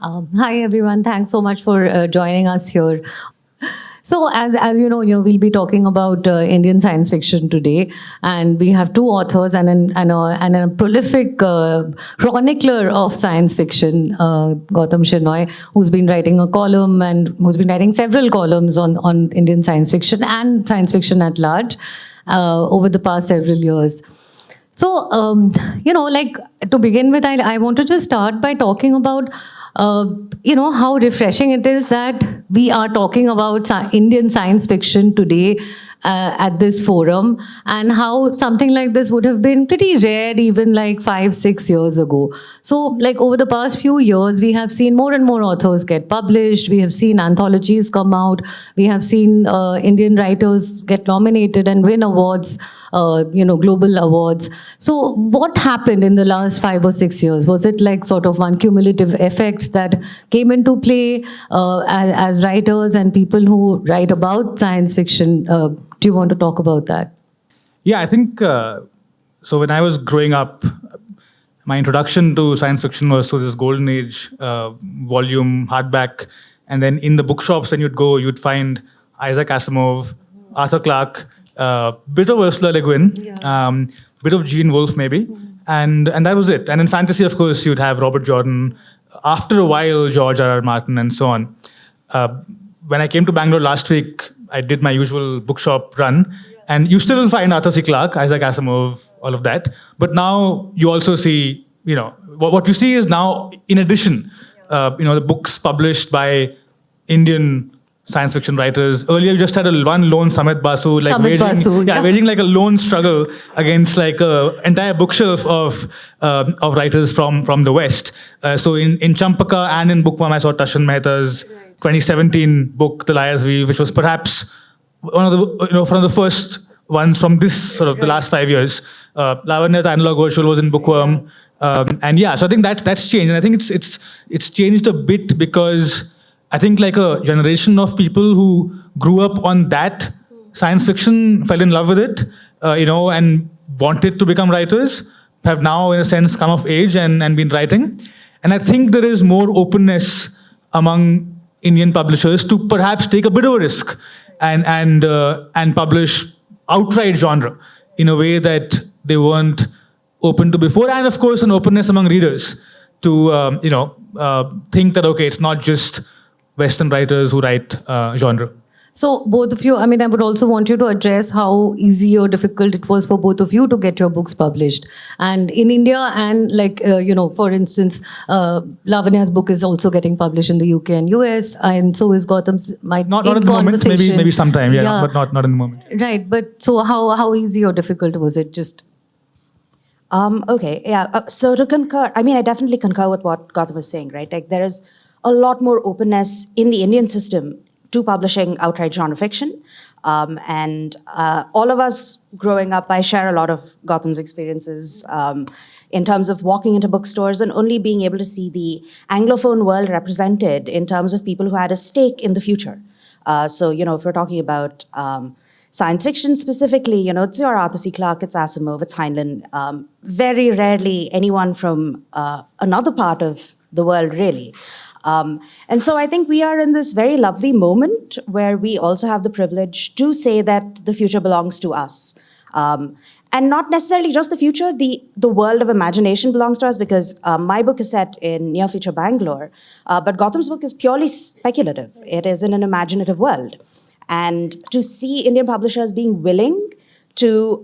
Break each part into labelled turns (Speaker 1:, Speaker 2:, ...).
Speaker 1: Hi everyone, thanks so much for joining us here. So as you know, we'll be talking about Indian science fiction today, and we have two authors and a prolific chronicler of science fiction, Gautam Shenoy, who's been writing a column and who's been writing several columns on Indian science fiction and science fiction at large over the past several years. So, like to begin with, I want to just start by talking about, how refreshing it is that we are talking about Indian science fiction today at this forum, and how something like this would have been pretty rare even like 5-6 years ago. So like over the past few years, we have seen more and more authors get published. We have seen anthologies come out. We have seen Indian writers get nominated and win awards. Global awards. So what happened in the last 5 or 6 years? Was it like sort of one cumulative effect that came into play as writers and people who write about science fiction? Do you want to talk about that?
Speaker 2: Yeah, I think, so when I was growing up, my introduction to science fiction was through this Golden Age volume, hardback, and then in the bookshops when you'd go, you'd find Isaac Asimov, Arthur Clarke, bit of Ursula Le Guin, bit of Gene Wolfe maybe, and that was it. And in fantasy, of course, you'd have Robert Jordan. After a while, George R.R. Martin, and so on. When I came to Bangalore last week, I did my usual bookshop run, and you still find Arthur C. Clarke, Isaac Asimov, all of that. But now you also see, what you see is now, in addition, the books published by Indian science fiction writers. Earlier, you just had one lone Samit Basu, waging like a lone struggle against like an entire bookshelf of writers from the West. So in Champaka and in Bookworm, I saw Tashan Mehta's 2017 book, The Liar's Weave, which was perhaps one of the first ones from this sort of the last 5 years. Lavanya's Analog Virtual was in Bookworm, and yeah, so I think that's changed, and I think it's changed a bit because I think like a generation of people who grew up on that science fiction, fell in love with it, and wanted to become writers, have now, in a sense, come of age and been writing. And I think there is more openness among Indian publishers to perhaps take a bit of a risk and publish outright genre in a way that they weren't open to before. And of course, an openness among readers to, think that, okay, it's not just Western writers who write genre.
Speaker 1: So both of you, I would also want you to address how easy or difficult it was for both of you to get your books published. And in India and for instance, Lavanya's book is also getting published in the UK and US, and so is Gautam's.
Speaker 2: Not at the moment, maybe sometime, yeah. But not in the moment.
Speaker 1: Right, but so how easy or difficult was it? Just
Speaker 3: okay, yeah. So to concur, I definitely concur with what Gautam was saying, right? Like there is a lot more openness in the Indian system to publishing outright genre fiction. And all of us growing up, I share a lot of Gautam's experiences in terms of walking into bookstores and only being able to see the Anglophone world represented in terms of people who had a stake in the future. So, if we're talking about science fiction specifically, it's your Arthur C. Clarke, it's Asimov, it's Heinlein. Very rarely anyone from another part of the world, really. And so I think we are in this very lovely moment where we also have the privilege to say that the future belongs to us. And not necessarily just the future, the world of imagination belongs to us, because my book is set in near future Bangalore, but Gautam's book is purely speculative. It is in an imaginative world. And to see Indian publishers being willing to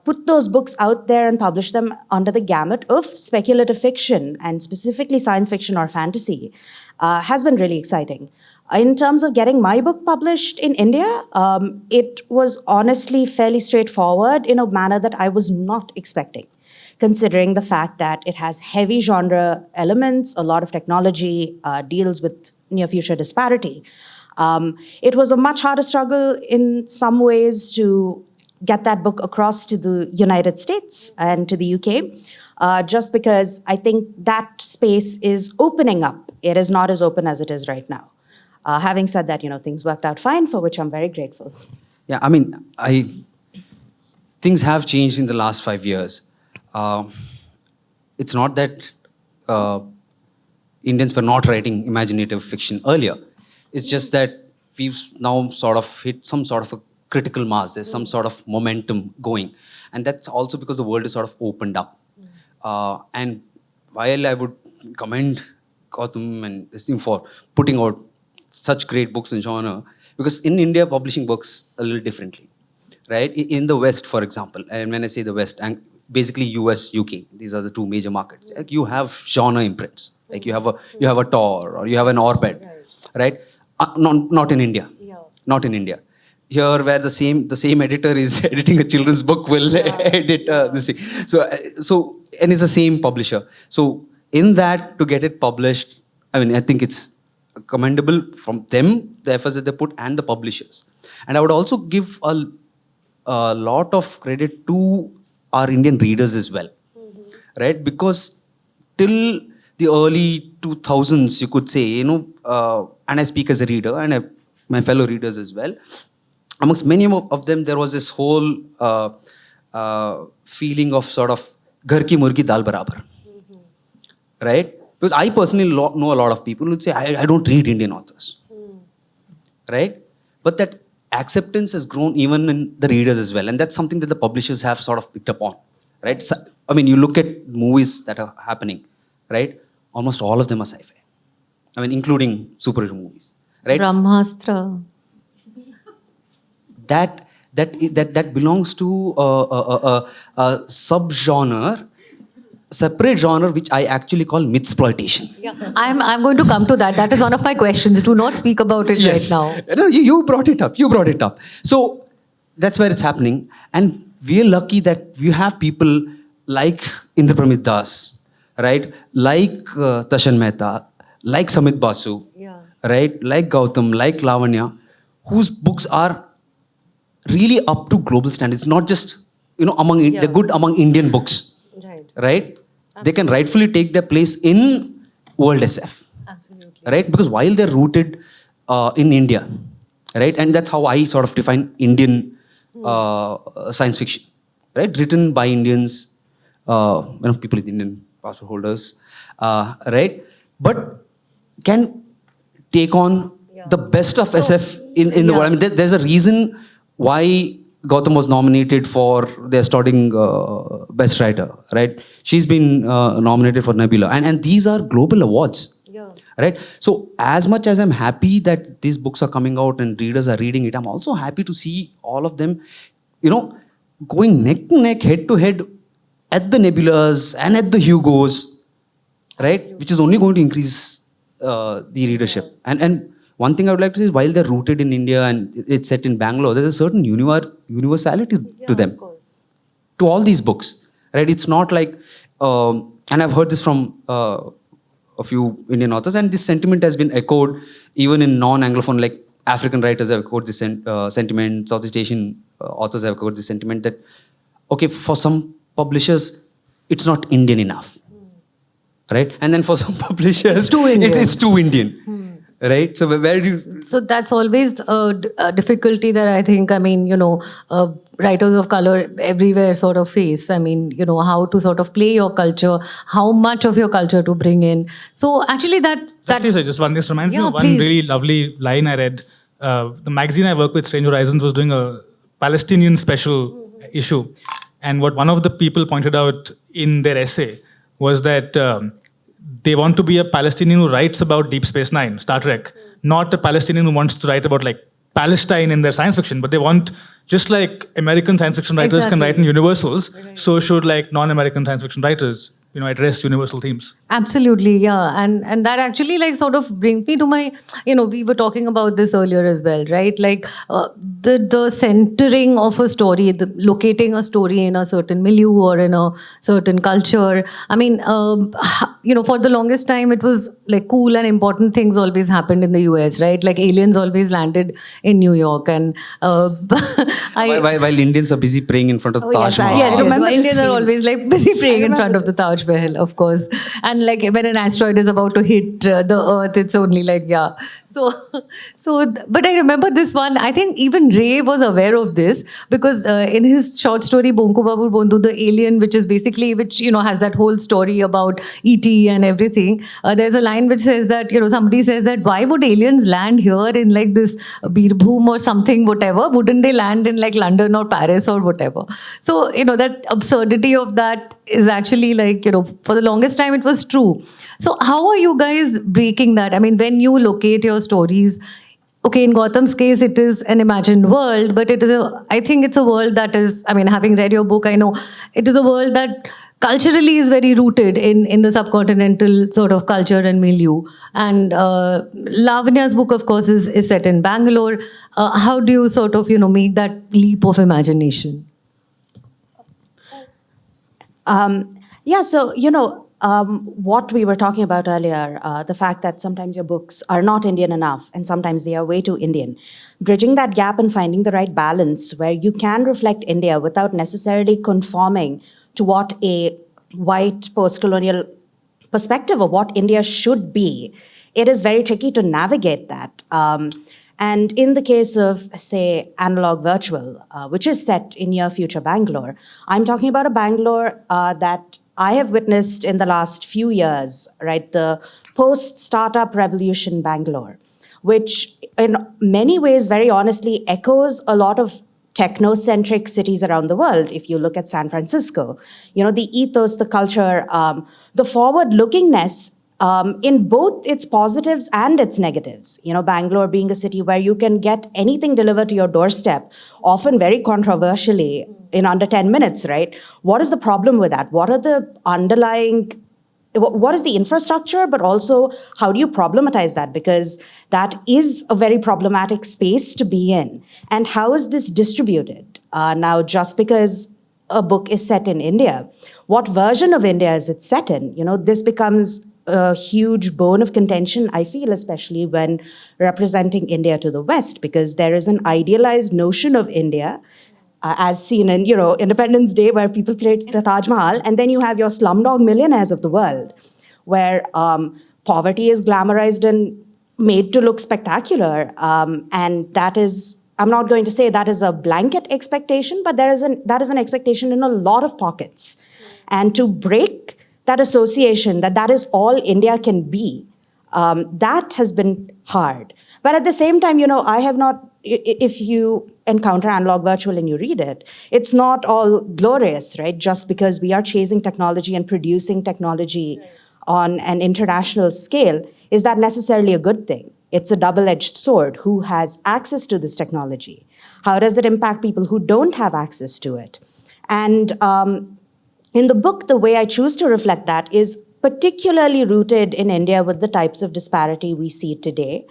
Speaker 3: put those books out there and publish them under the gamut of speculative fiction, and specifically science fiction or fantasy, has been really exciting. In terms of getting my book published in India, it was honestly fairly straightforward in a manner that I was not expecting, considering the fact that it has heavy genre elements, a lot of technology, deals with near-future disparity. It was a much harder struggle in some ways to get that book across to the United States and to the UK, just because I think that space is opening up. It is not as open as it is right now. Having said that, things worked out fine, for which I'm very grateful.
Speaker 4: Yeah, things have changed in the last 5 years. It's not that, Indians were not writing imaginative fiction earlier. It's just that we've now sort of hit some sort of a critical mass. There's some sort of momentum going. And that's also because the world is sort of opened up. And while I would commend Gautam and this thing for putting out such great books in genre, because in India, publishing works a little differently, right? In the West, for example, and when I say the West, and basically US, UK, these are the two major markets. Like you have genre imprints, like you have a Tor or you have an Orbit, right? Not in India, not in India. Here, where the same editor is editing a children's book, will edit this thing. So and it's the same publisher. So in that, to get it published, I mean, I think it's commendable from them, the efforts that they put, and the publishers. And I would also give a lot of credit to our Indian readers as well, right? Because till the early 2000s, you could say, and I speak as a reader, and my fellow readers as well, amongst many of them, there was this whole feeling of sort of ghar ki murgi dal barabar, right? Because I personally know a lot of people who would say, I don't read Indian authors, right? But that acceptance has grown even in the readers as well. And that's something that the publishers have sort of picked up on, right? So, I mean, you look at movies that are happening, right? Almost all of them are sci-fi. I mean, including superhero movies, right?
Speaker 1: Brahmastra.
Speaker 4: That belongs to a subgenre, separate genre, which I actually call mythsploitation.
Speaker 1: Yeah, I'm going to come to that. That is one of my questions. Do not speak about it right now.
Speaker 4: No, you brought it up. You brought it up. So that's where it's happening. And we're lucky that we have people like Indra Pramit Das, right? Like Tashan Mehta, like Samit Basu, right? Like Gautam, like Lavanya, whose books are really up to global standards. Not just, they're good among Indian books, right? They can rightfully take their place in world SF, right? Because while they're rooted in India, right? And that's how I sort of define Indian science fiction, right? Written by Indians, people with Indian passport holders, right? But can take on the best of SF in the world. I mean, there's a reason why Gautam was nominated for the Astounding Best Writer, right? She's been nominated for Nebula. And these are global awards, right? So as much as I'm happy that these books are coming out and readers are reading it, I'm also happy to see all of them, going neck to neck, head to head at the Nebulas and at the Hugos, right? Which is only going to increase the readership. And one thing I would like to say is, while they're rooted in India and it's set in Bangalore, there's a certain universality to them, to all these books, right? It's not like, and I've heard this from a few Indian authors, and this sentiment has been echoed even in non-Anglophone, like African writers have echoed this sentiment, Southeast Asian authors have echoed this sentiment that, okay, for some publishers, it's not Indian enough, right? And then for some publishers,
Speaker 1: it's too Indian.
Speaker 4: It's too Indian. Right? So where do you...
Speaker 1: So that's always a difficulty that I think, writers of color everywhere sort of face. I mean, how to sort of play your culture, how much of your culture to bring in. So actually
Speaker 2: Actually, so just one, this reminds me of one
Speaker 1: please.
Speaker 2: really lovely line I read. The magazine I work with, Strange Horizons, was doing a Palestinian special issue. And what one of the people pointed out in their essay was that they want to be a Palestinian who writes about Deep Space Nine, Star Trek, not a Palestinian who wants to write about Palestine in their science fiction, but they want, just like American science fiction writers can write in universals, so should non-American science fiction writers, address universal themes.
Speaker 1: Absolutely, yeah. And that actually sort of brings me to my, we were talking about this earlier as well, right? The centering of a story, locating a story in a certain milieu or in a certain culture. I mean, for the longest time, it was cool and important things always happened in the US, right? Aliens always landed in New York. And
Speaker 4: while Indians are busy praying in front of the Taj Mahal.
Speaker 1: Yes, Indians are always busy praying in front of the Taj Taj Mahal, of course. And like when an asteroid is about to hit the Earth, it's only like, yeah. But I remember this one. I think even Ray was aware of this because in his short story Bonku Babu Bondu, the alien, which has that whole story about ET and everything. There's a line which says that somebody says that why would aliens land here in like this Birbhum or something, whatever? Wouldn't they land in like London or Paris or whatever? So that absurdity of that is actually like for the longest time it was true. So how are you guys breaking that? I mean, when you locate your stories, okay, in Gautam's case, it is an imagined world, but I think it's a world that is, I mean, having read your book, I know it is a world that culturally is very rooted in the subcontinental sort of culture and milieu. And Lavanya's book, of course, is set in Bangalore. How do you sort of, make that leap of imagination?
Speaker 3: What we were talking about earlier, the fact that sometimes your books are not Indian enough and sometimes they are way too Indian. Bridging that gap and finding the right balance where you can reflect India without necessarily conforming to what a white post-colonial perspective of what India should be. It is very tricky to navigate that. And in the case of, say, Analog Virtual, which is set in near future Bangalore, I'm talking about a Bangalore that I have witnessed in the last few years, right? The post-startup revolution Bangalore, which in many ways, very honestly, echoes a lot of technocentric cities around the world. If you look at San Francisco, the ethos, the culture, the forward-lookingness in both its positives and its negatives. Bangalore being a city where you can get anything delivered to your doorstep, often very controversially, in under 10 minutes, right? What is the problem with that? What is the infrastructure, but also how do you problematize that? Because that is a very problematic space to be in. And how is this distributed? Now, just because a book is set in India, what version of India is it set in? This becomes a huge bone of contention, I feel, especially when representing India to the West, because there is an idealized notion of India as seen in, Independence Day, where people played the Taj Mahal, and then you have your slumdog millionaires of the world, where poverty is glamorized and made to look spectacular. And that is, I'm not going to say that is a blanket expectation, but that is an expectation in a lot of pockets. And to break that association, that is all India can be, that has been hard. But at the same time, I have not, if you encounter Analog Virtual and you read it, it's not all glorious, right? Just because we are chasing technology and producing technology on an international scale, is that necessarily a good thing? It's a double-edged sword. Who has access to this technology? How does it impact people who don't have access to it? And in the book, the way I choose to reflect that is particularly rooted in India with the types of disparity we see today.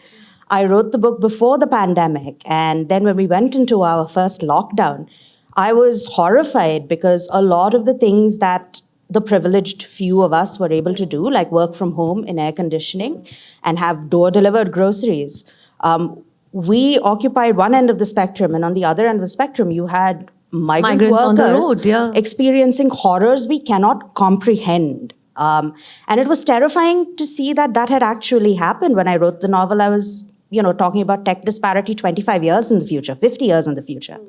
Speaker 3: I wrote the book before the pandemic, and then when we went into our first lockdown, I was horrified because a lot of the things that the privileged few of us were able to do, like work from home in air conditioning and have door-delivered groceries, we occupied one end of the spectrum, and on the other end of the spectrum, you had migrant workers
Speaker 1: on the road, yeah,
Speaker 3: experiencing horrors we cannot comprehend. And it was terrifying to see that had actually happened. When I wrote the novel, I was talking about tech disparity 25 years in the future, 50 years in the future.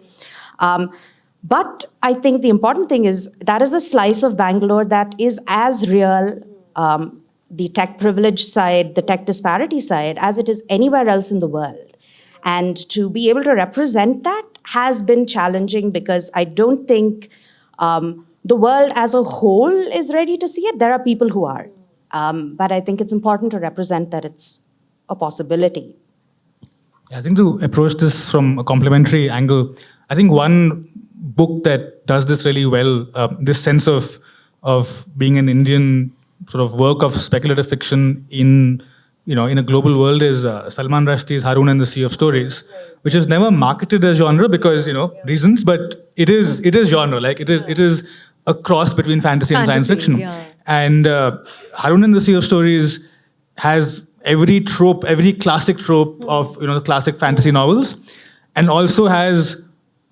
Speaker 3: But I think the important thing is that is a slice of Bangalore that is as real, the tech privilege side, the tech disparity side, as it is anywhere else in the world. And to be able to represent that has been challenging because I don't think the world as a whole is ready to see it. There are people who are. But I think it's important to represent that it's a possibility.
Speaker 2: I think to approach this from a complementary angle, I think one book that does this really well, this sense of being an Indian sort of work of speculative fiction in a global world is Salman Rushdie's Harun and the Sea of Stories, which is never marketed as genre because reasons, but it is genre. Like it is a cross between fantasy and science fiction.
Speaker 1: Yeah.
Speaker 2: And Harun and the Sea of Stories has every trope, every classic trope of the classic fantasy novels, and also has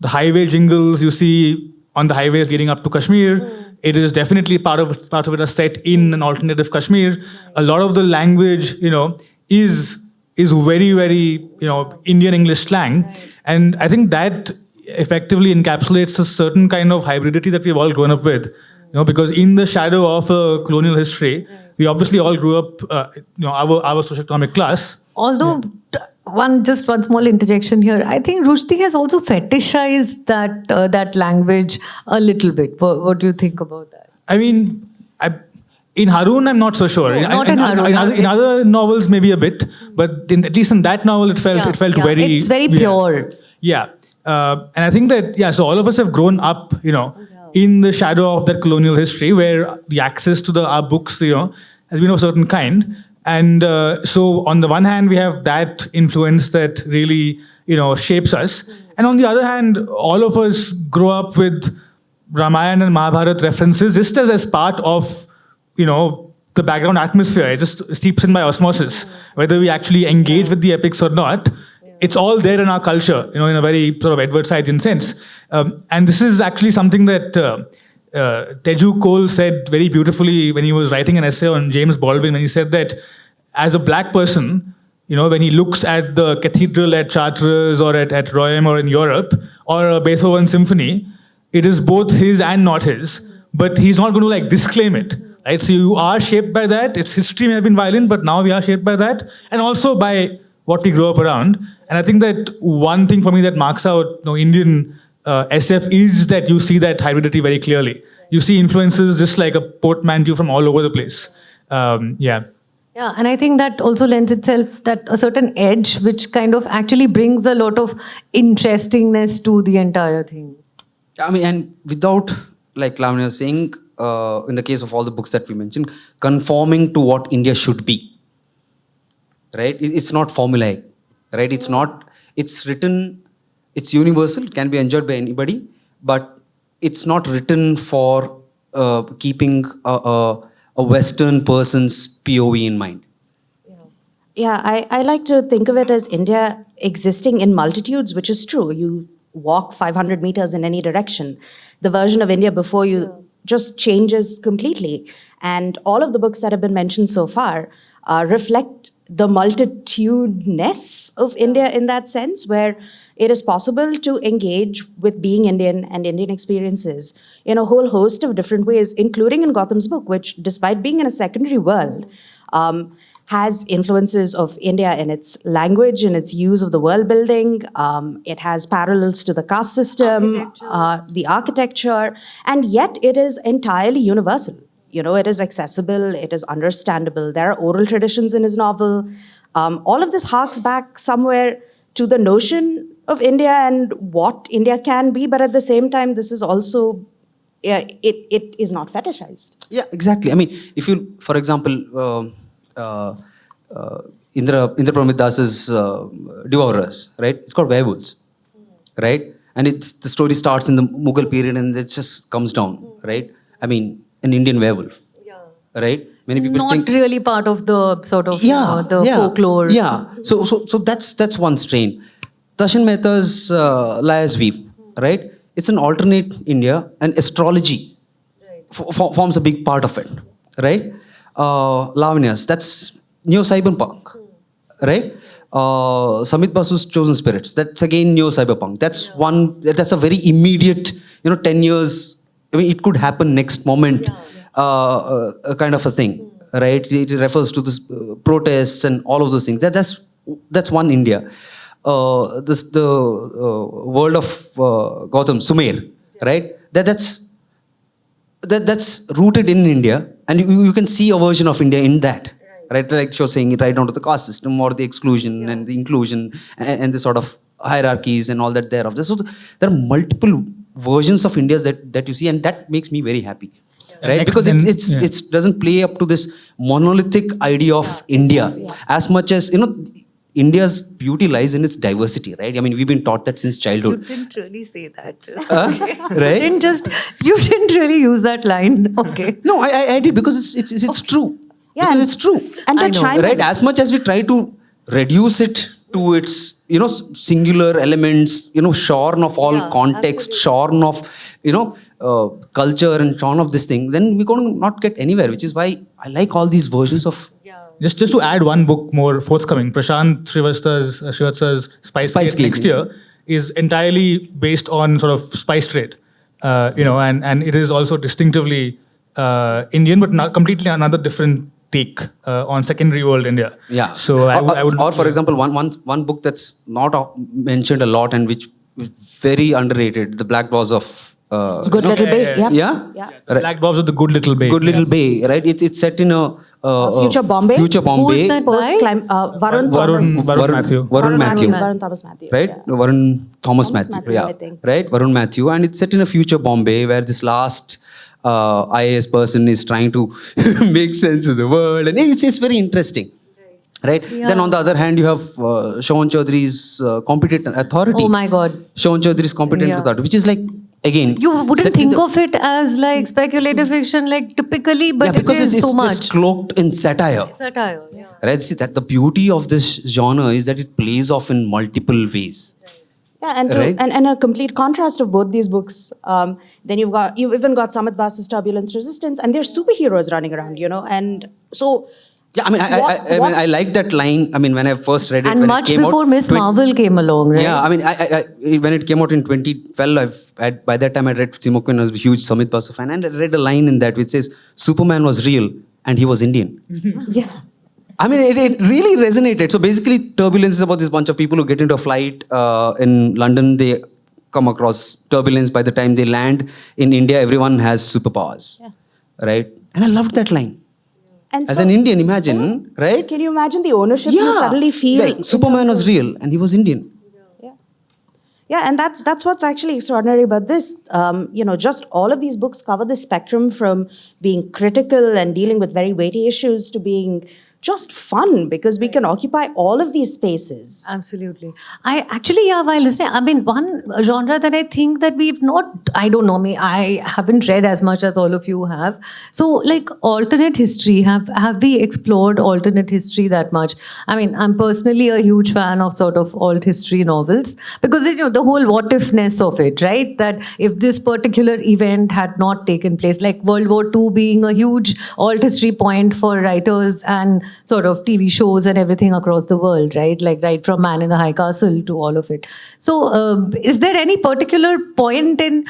Speaker 2: the highway jingles you see on the highways leading up to Kashmir. It is definitely part of it are set in an alternative Kashmir. A lot of the language, is very, very, Indian English slang. And I think that effectively encapsulates a certain kind of hybridity that we've all grown up with. Because in the shadow of a colonial history, we obviously all grew up, our socioeconomic class.
Speaker 1: Although, one small interjection here. I think Rushdie has also fetishized that language a little bit. What do you think about that?
Speaker 2: I mean, in Harun, I'm not so sure.
Speaker 1: No, not in Harun.
Speaker 2: In other novels, maybe a bit, but at least in that novel, it felt very.
Speaker 1: It's very pure.
Speaker 2: Yeah, and I think that so all of us have grown up, in the shadow of that colonial history, where the access to our books, has been of a certain kind. And so on the one hand, we have that influence that really, shapes us. And on the other hand, all of us grow up with Ramayana and Mahabharata references just as part of, the background atmosphere. It just seeps in by osmosis. Whether we actually engage with the epics or not, it's all there in our culture, in a very sort of Edward Saidin sense. And this is actually something that Teju Cole said very beautifully when he was writing an essay on James Baldwin, when he said that as a black person, when he looks at the cathedral at Chartres or at Rome or in Europe, or a Beethoven symphony, it is both his and not his, but he's not going to disclaim it. Right? So you are shaped by that. Its history may have been violent, but now we are shaped by that, and also by what we grow up around. And I think that one thing for me that marks out Indian SF is that you see that hybridity very clearly. You see influences just like a portmanteau from all over the place. Yeah,
Speaker 1: and I think that also lends itself that a certain edge, which kind of actually brings a lot of interestingness to the entire thing.
Speaker 4: I mean, and without, like Lavanya was saying, in the case of all the books that we mentioned, conforming to what India should be. Right? It's not formulaic. Right? It's not. It's written. It's universal. It can be enjoyed by anybody, but it's not written for keeping a Western person's POV in mind.
Speaker 3: Yeah, I like to think of it as India existing in multitudes, which is true. You walk 500 meters in any direction. The version of India before you just changes completely. And all of the books that have been mentioned so far reflect the multitudinous of India in that sense, where it is possible to engage with being Indian and Indian experiences in a whole host of different ways, including in Gautam's book, which, despite being in a secondary world, has influences of India in its language, in its use of the world building. It has parallels to the caste system, the architecture, and yet it is entirely universal. It is accessible, it is understandable. There are oral traditions in his novel. All of this harks back somewhere to the notion of India and what India can be, but at the same time, this is also, it is not fetishized.
Speaker 4: Yeah, exactly. I mean, if you, for example, Indra Pramidas's Devourers, right? It's called Werewolves, right? And the story starts in the Mughal period and it just comes down, right? I mean, an Indian werewolf, right? Many people
Speaker 1: not
Speaker 4: think
Speaker 1: really part of the sort of the folklore.
Speaker 4: Yeah, so that's one strain. Tashin Mehta's Liar's Weave, right? It's an alternate India, and astrology forms a big part of it, right? Lavanya's, that's neo-cyberpunk, right? Samit Basu's Chosen Spirits, that's again neo-cyberpunk. That's a very immediate, 10 years, I mean, it could happen next moment, kind of a thing, right? It refers to this protests and all of those things. That's one India. The world of Gautam, Sumer, right? That's rooted in India, and you can see a version of India in that, right? Like you're saying, right down to the caste system or the exclusion and the inclusion and the sort of hierarchies and all that thereof. So there are multiple versions of India that you see, and that makes me very happy, right? Because it doesn't play up to this monolithic idea of India as much as India's beauty lies in its diversity, right? I mean, we've been taught that since childhood.
Speaker 1: You didn't really say that.
Speaker 4: Right?
Speaker 1: You didn't really use that line. Okay.
Speaker 4: No, I did because it's true.
Speaker 3: Yeah,
Speaker 4: because it's true.
Speaker 3: And to chime in,
Speaker 4: right? As much as we try to reduce it to its singular elements, shorn of all context, shorn of culture and tone of this thing, then we're going to not get anywhere, which is why I like all these versions of...
Speaker 2: Just to add one book more forthcoming, Prashant Srivatsa's Spice Gate next year is entirely based on sort of spice trade, and it is also distinctively Indian, but not completely another different take on secondary world India.
Speaker 4: Yeah.
Speaker 2: So I would.
Speaker 4: Or for example, one book that's not mentioned a lot and which is very underrated, The Black Dwarfs of...
Speaker 3: Good Little Bay.
Speaker 4: Yeah.
Speaker 2: The Black Dwarfs of the Good Little Bay.
Speaker 4: Good Little Bay, right? It's set in a...
Speaker 3: Future Bombay.
Speaker 4: Future Bombay.
Speaker 1: Who's that
Speaker 3: Post
Speaker 1: by?
Speaker 3: Varun Thomas.
Speaker 4: Varun Matthew.
Speaker 3: Varun Thomas Matthew.
Speaker 4: Right?
Speaker 3: Yeah.
Speaker 4: No, Varun Thomas
Speaker 3: Thomas
Speaker 4: Matthew.
Speaker 3: Matthew,
Speaker 4: Yeah.
Speaker 3: I think.
Speaker 4: Right? Varun Matthew. And it's set in a future Bombay where this last IAS person is trying to make sense of the world. And it's very interesting. Right?
Speaker 1: Yeah.
Speaker 4: Then on the other hand, you have Sean Chaudhary's Competent Authority.
Speaker 1: Oh my God.
Speaker 4: Sean Chaudhary's Competent Authority, which is like, again...
Speaker 1: You wouldn't
Speaker 4: set in
Speaker 1: think
Speaker 4: the-
Speaker 1: of it as like speculative fiction, like typically, but
Speaker 4: because
Speaker 1: it is
Speaker 4: it's
Speaker 1: so much.
Speaker 4: just cloaked in satire.
Speaker 1: Satire, yeah.
Speaker 4: Right? See, that the beauty of this genre is that it plays off in multiple ways.
Speaker 3: Yeah, and,
Speaker 4: Right?
Speaker 3: and a complete contrast of both these books. Then you've even got Samit Basu's Turbulence Resistance, and there's superheroes running around, and so...
Speaker 4: Yeah, I mean, I mean, I like that line. I mean, when I first read it,
Speaker 1: And
Speaker 4: when
Speaker 1: much
Speaker 4: it came
Speaker 1: before
Speaker 4: out,
Speaker 1: Miss Marvel came along, right?
Speaker 4: Yeah, I mean, I when it came out in 2012, by that time I read Simokin, I was a huge Samit Basu fan, and I read a line in that which says, Superman was real and he was Indian.
Speaker 3: Yeah.
Speaker 4: I mean, it really resonated. So basically, Turbulence is about this bunch of people who get into a flight in London. They come across turbulence. By the time they land in India, everyone has superpowers. Yeah. Right? And I loved that line.
Speaker 3: And
Speaker 4: As
Speaker 3: so,
Speaker 4: an Indian, imagine, right?
Speaker 3: Can you imagine the ownership you suddenly feel?
Speaker 4: Like, Superman was real and he was Indian.
Speaker 3: Yeah, and that's what's actually extraordinary about this. Just all of these books cover the spectrum from being critical and dealing with very weighty issues to being just fun, because we can occupy all of these spaces.
Speaker 1: Absolutely. I actually, while listening, I mean, one genre that I think that we've not, I don't know, I haven't read as much as all of you have. So, like, alternate history, have we explored alternate history that much? I mean, I'm personally a huge fan of sort of alt history novels because, the whole what-if-ness of it, right? That if this particular event had not taken place, like World War II being a huge alt history point for writers and sort of TV shows and everything across the world, right? Like right from Man in the High Castle to all of it. So, is there any particular point in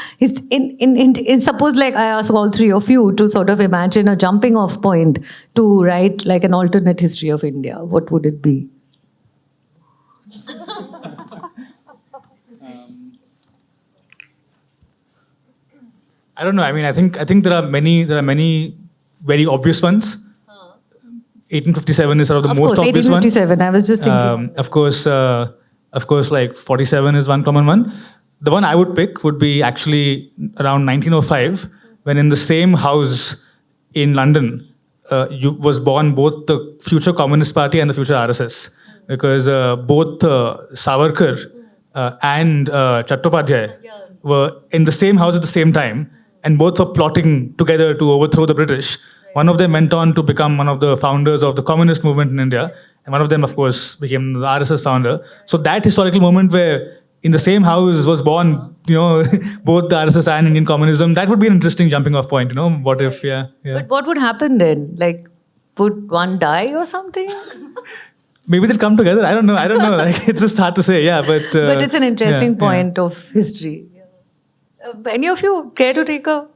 Speaker 1: suppose like I ask all three of you to sort of imagine a jumping off point to write like an alternate history of India? What would it be?
Speaker 2: I don't know. I mean, I think there are many very obvious ones. 1857 is sort of the most obvious one.
Speaker 1: 1857. I was just thinking.
Speaker 2: Of course, like 47 is one common one. The one I would pick would be actually around 1905, when in the same house in London was born both the future Communist Party and the future RSS, because both Savarkar and Chattopadhyay were in the same house at the same time, and both were plotting together to overthrow the British. One of them went on to become one of the founders of the communist movement in India. And one of them, of course, became the RSS founder. So that historical moment where in the same house was born, both the RSS and Indian communism, that would be an interesting jumping off point, what if, yeah.
Speaker 1: But what would happen then? Like, would one die or something?
Speaker 2: Maybe they'd come together. I don't know. Like, it's just hard to say, yeah. But
Speaker 1: it's an interesting point of history. Any of you care to take a...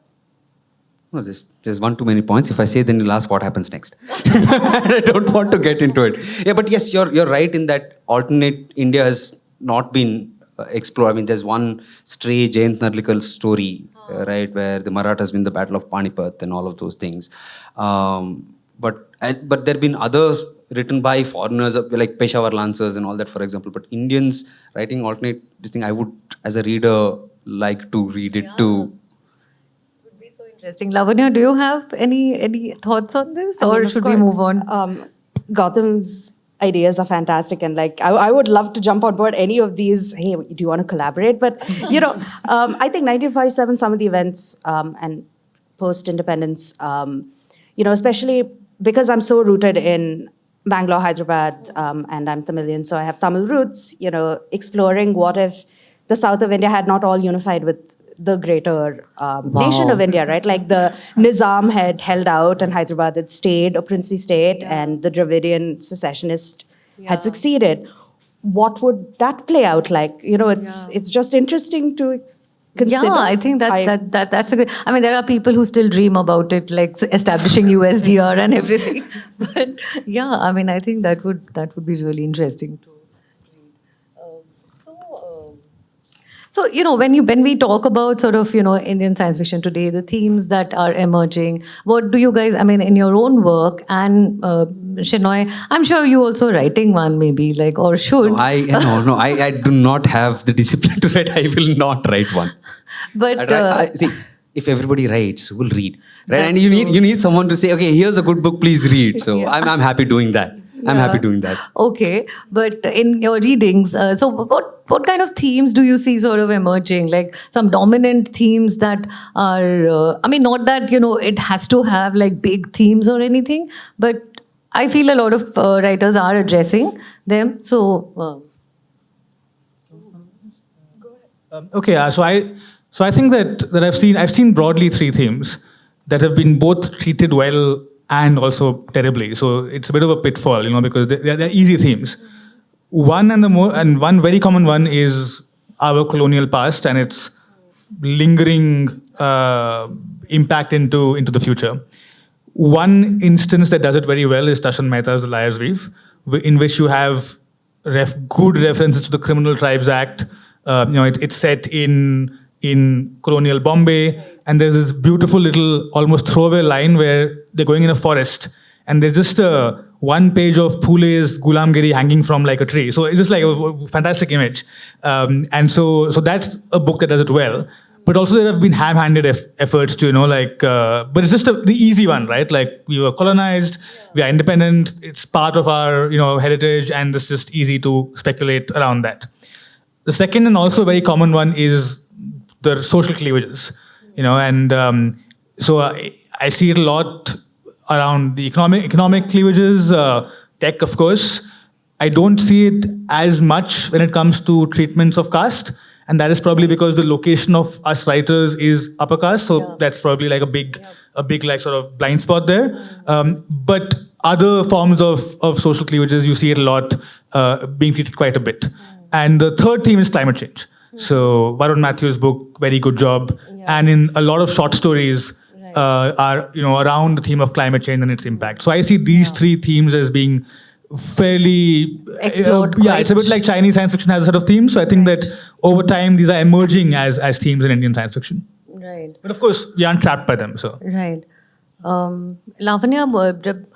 Speaker 4: No, there's one too many points. If I say, then you'll ask what happens next. I don't want to get into it. Yeah, but yes, you're right in that alternate India has not been explored. I mean, there's one stray Jayant Narlikar story, right, where the Marathas win the Battle of Panipat and all of those things. But there have been others written by foreigners, like Peshawar Lancers and all that, for example. But Indians writing alternate this thing, I would, as a reader, like to read it too.
Speaker 1: Interesting. Lavanya, do you have any thoughts on this, or should we move on?
Speaker 3: Gautam's ideas are fantastic, and like I would love to jump on board any of these. Hey, do you want to collaborate? But I think 1947, some of the events and post-independence, especially because I'm so rooted in Bangalore, Hyderabad, and I'm Tamilian, so I have Tamil roots. Exploring what if the south of India had not all unified with the greater nation of India, right? Like the Nizam had held out and Hyderabad had stayed a princely state, and the Dravidian secessionists had succeeded. What would that play out like? It's just interesting to consider.
Speaker 1: Yeah, I think that's a great. I mean, there are people who still dream about it, like establishing USDR and everything. But yeah, I mean, I think that would be really interesting to read. So when we talk about sort of Indian science fiction today, the themes that are emerging, what do you guys? I mean, in your own work and Shenoy, I'm sure you also writing one maybe or should.
Speaker 4: I do not have the discipline to write. I will not write one.
Speaker 1: But
Speaker 4: see, if everybody writes, who will read? Right? And you need someone to say, okay, here's a good book, please read. So I'm happy doing that. I'm happy doing that.
Speaker 1: Okay, but in your readings, so what kind of themes do you see sort of emerging? Like some dominant themes that are, I mean, not that it has to have like big themes or anything, but I feel a lot of writers are addressing them. So.
Speaker 2: Okay, so I think that I've seen broadly three themes that have been both treated well and also terribly. So it's a bit of a pitfall, because they're easy themes. One and one very common one is our colonial past and its lingering impact into the future. One instance that does it very well is Tashan Mehta's The Liar's Reef, in which you have good references to the Criminal Tribes Act. It's set in colonial Bombay, and there's this beautiful little almost throwaway line where they're going in a forest, and there's just one page of Phule's Gulamgiri hanging from like a tree. So it's just like a fantastic image, and so that's a book that does it well. But also there have been ham-handed efforts to but it's just the easy one, right? Like we were colonized, we are independent, it's part of our heritage, and it's just easy to speculate around that. The second and also very common one is the social cleavages, and so I see it a lot around the economic cleavages, tech, of course. I don't see it as much when it comes to treatments of caste, and that is probably because the location of us writers is upper caste, so that's probably like a big like sort of blind spot there. But other forms of social cleavages, you see it a lot being treated quite a bit. And the third theme is climate change. So Varun Matthews' book, very good job. And in a lot of short stories are around the theme of climate change and its impact. So I see these three themes as being fairly
Speaker 1: explored.
Speaker 2: It's a bit like Chinese science fiction has a set of themes. So I think that over time these are emerging as themes in Indian science fiction.
Speaker 1: Right.
Speaker 2: But of course we aren't trapped by them. So
Speaker 1: right. Lavanya,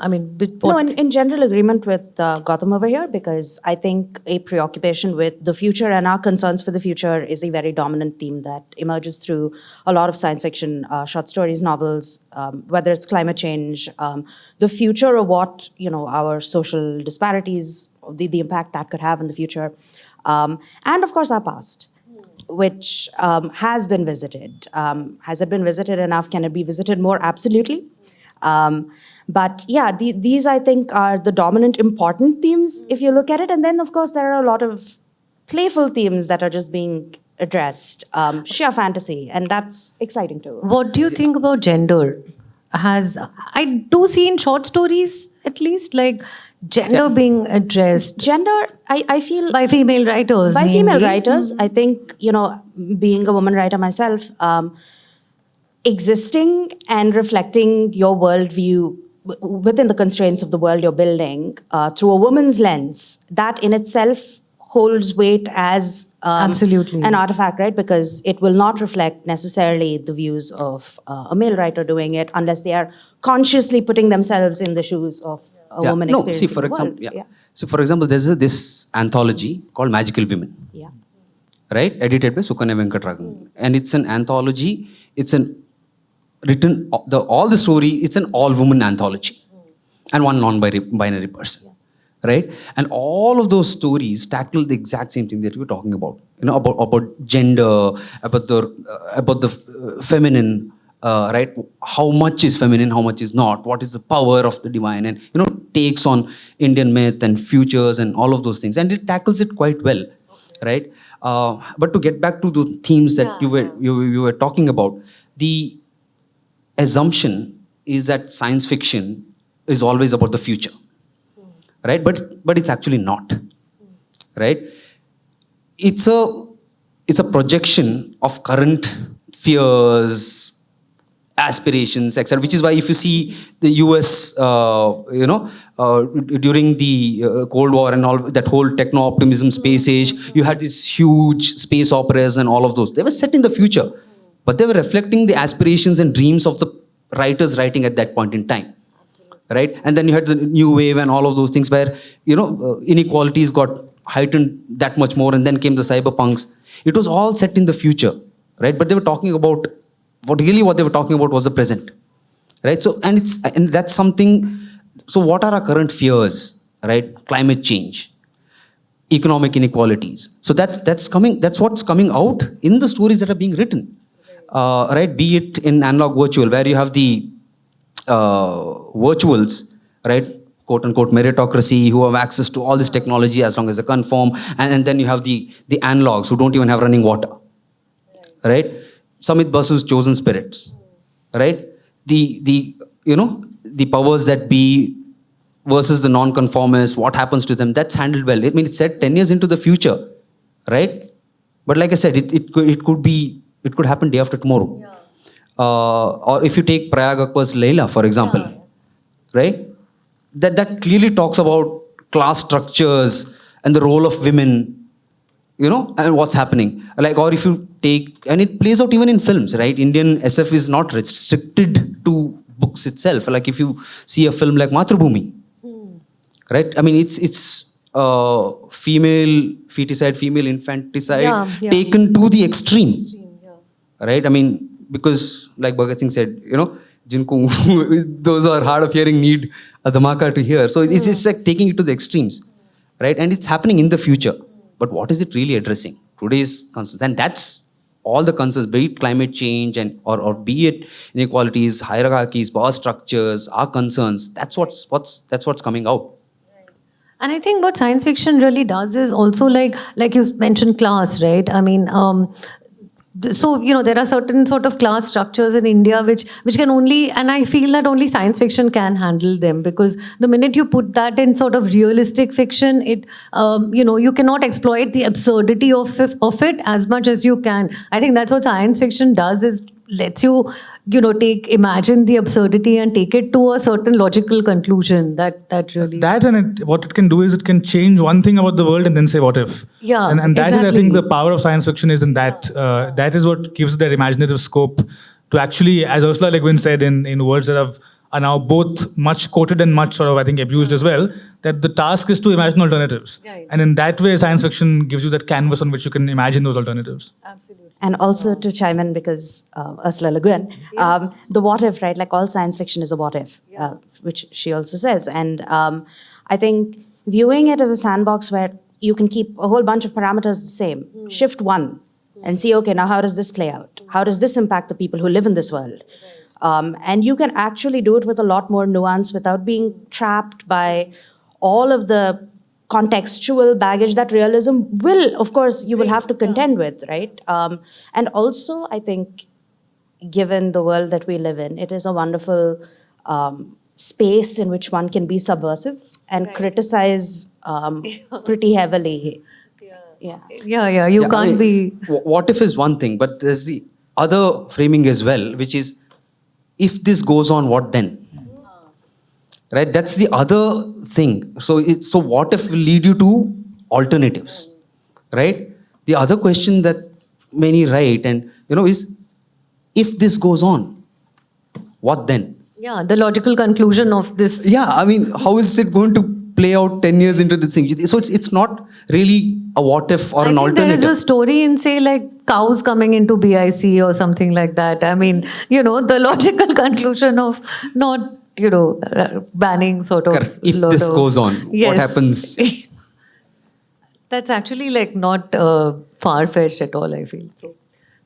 Speaker 1: I mean,
Speaker 3: No, in general agreement with Gautam over here, because I think a preoccupation with the future and our concerns for the future is a very dominant theme that emerges through a lot of science fiction, short stories, novels, whether it's climate change, the future of what, our social disparities, the impact that could have in the future, and of course our past, which has been visited. Has it been visited enough? Can it be visited more? Absolutely. But yeah, these I think are the dominant important themes if you look at it. And then of course there are a lot of playful themes that are just being addressed, sheer fantasy, and that's exciting too.
Speaker 1: What do you think about gender? I do see in short stories at least like gender being addressed.
Speaker 3: Gender, I feel
Speaker 1: by female writers.
Speaker 3: By
Speaker 1: mainly.
Speaker 3: female writers, I think, being a woman writer myself, existing and reflecting your worldview within the constraints of the world you're building through a woman's lens, that in itself holds weight as
Speaker 1: absolutely
Speaker 3: an artifact, right? Because it will not reflect necessarily the views of a male writer doing it unless they are consciously putting themselves in the shoes of a woman experiencing
Speaker 4: see, for
Speaker 3: the
Speaker 4: example,
Speaker 3: world.
Speaker 4: So, for example, there's this anthology called Magical Women.
Speaker 3: Yeah.
Speaker 4: Right? Edited by Sukanya Venkatragan. And it's an anthology. It's written, all the story, it's an all-woman anthology. And one non-binary person. Right? And all of those stories tackle the exact same thing that we were talking about. About gender, about the feminine, right? How much is feminine, how much is not? What is the power of the divine? And, takes on Indian myth and futures and all of those things. And it tackles it quite well, right? But to get back to the themes that you were talking about, the assumption is that science fiction is always about the future, right? But it's actually not, right? It's a projection of current fears, aspirations, etc. Which is why if you see the US, during the Cold War and all that whole techno-optimism space age, you had these huge space operas and all of those. They were set in the future, but they were reflecting the aspirations and dreams of the writers writing at that point in time. Right? And then you had the new wave and all of those things where, inequalities got heightened that much more, and then came the cyberpunks. It was all set in the future, right? But they were talking about, what they were talking about was the present, right? So, and that's something, so what are our current fears, right? Climate change, economic inequalities. So that's what's coming out in the stories that are being written, right? Be it in analog virtual, where you have the virtuals, right, quote unquote meritocracy, who have access to all this technology as long as they conform, and then you have the analogs who don't even have running water, right? Samit Basu's chosen spirits, right? The powers that be versus the non-conformists, what happens to them, that's handled well. I mean, it's set 10 years into the future, right? But like I said, it could happen day after tomorrow. Yeah. Or if you take Prayag Akbar's Layla, for example, right? That clearly talks about class structures and the role of women, and what's happening. Like, or if you take, and it plays out even in films, right? Indian SF is not restricted to books itself. Like if you see a film like Mathrubhumi, right? I mean, it's female feticide, female infanticide taken to the extreme, right? I mean, because like Bhagat Singh said, jinko, those are hard of hearing need a dhamaka to hear. So it's like taking it to the extremes, right? And it's happening in the future. But what is it really addressing? Today's concerns. And that's all the concerns, be it climate change or be it inequalities, hierarchies, power structures, our concerns. That's what's coming out.
Speaker 1: And I think what science fiction really does is also like you mentioned class, right? I mean, so, there are certain sort of class structures in India which can only, and I feel that only science fiction can handle them, because the minute you put that in sort of realistic fiction, it, you cannot exploit the absurdity of it as much as you can. I think that's what science fiction does, is lets you, imagine the absurdity and take it to a certain logical conclusion. That really...
Speaker 2: That and what it can do is it can change one thing about the world and then say, what if?
Speaker 1: Yeah,
Speaker 2: and that
Speaker 1: exactly.
Speaker 2: is, I think, the power of science fiction is in that. That is what gives that imaginative scope to actually, as Ursula Le Guin said in words that are now both much quoted and much sort of, I think, abused as well, that the task is to imagine alternatives. Right. And in that way, science fiction gives you that canvas on which you can imagine those alternatives.
Speaker 1: Absolutely.
Speaker 3: And also to chime in, because Ursula Le Guin, the what if, right? Like all science fiction is a what if, which she also says. And I think viewing it as a sandbox where you can keep a whole bunch of parameters the same, shift one and see, okay, now how does this play out? How does this impact the people who live in this world? And you can actually do it with a lot more nuance without being trapped by all of the contextual baggage that realism will, of course, you will have to contend with, right? And also, I think, given the world that we live in, it is a wonderful space in which one can be subversive and criticize pretty heavily.
Speaker 1: Yeah, you can't be...
Speaker 4: What if is one thing, but there's the other framing as well, which is, if this goes on, what then? Right? That's the other thing. So what if will lead you to alternatives, right? The other question that many write and, is, if this goes on, what then?
Speaker 1: Yeah, the logical conclusion of this.
Speaker 4: Yeah, I mean, how is it going to play out 10 years into this thing? So it's not really a what if or an alternative.
Speaker 1: There is a story in, say, like cows coming into BIC or something like that. I mean, the logical conclusion of not, banning sort of...
Speaker 4: Correct. If this goes on, what happens?
Speaker 1: That's actually like not far-fetched at all, I feel. So,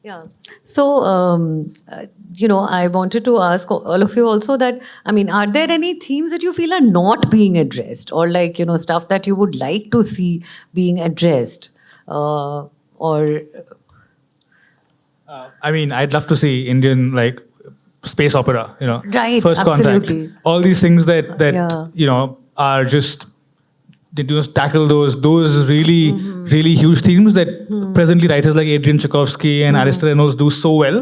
Speaker 1: yeah. So, I wanted to ask all of you also that, I mean, are there any themes that you feel are not being addressed, or like, stuff that you would like to see being addressed? Or or
Speaker 2: I mean, I'd love to see Indian like space opera.
Speaker 1: Right,
Speaker 2: First
Speaker 1: absolutely.
Speaker 2: Contact. All these things that
Speaker 1: Yeah.
Speaker 2: are just they just tackle those really really huge themes that presently writers like Adrian Tchaikovsky and Alistair Reynolds do so well.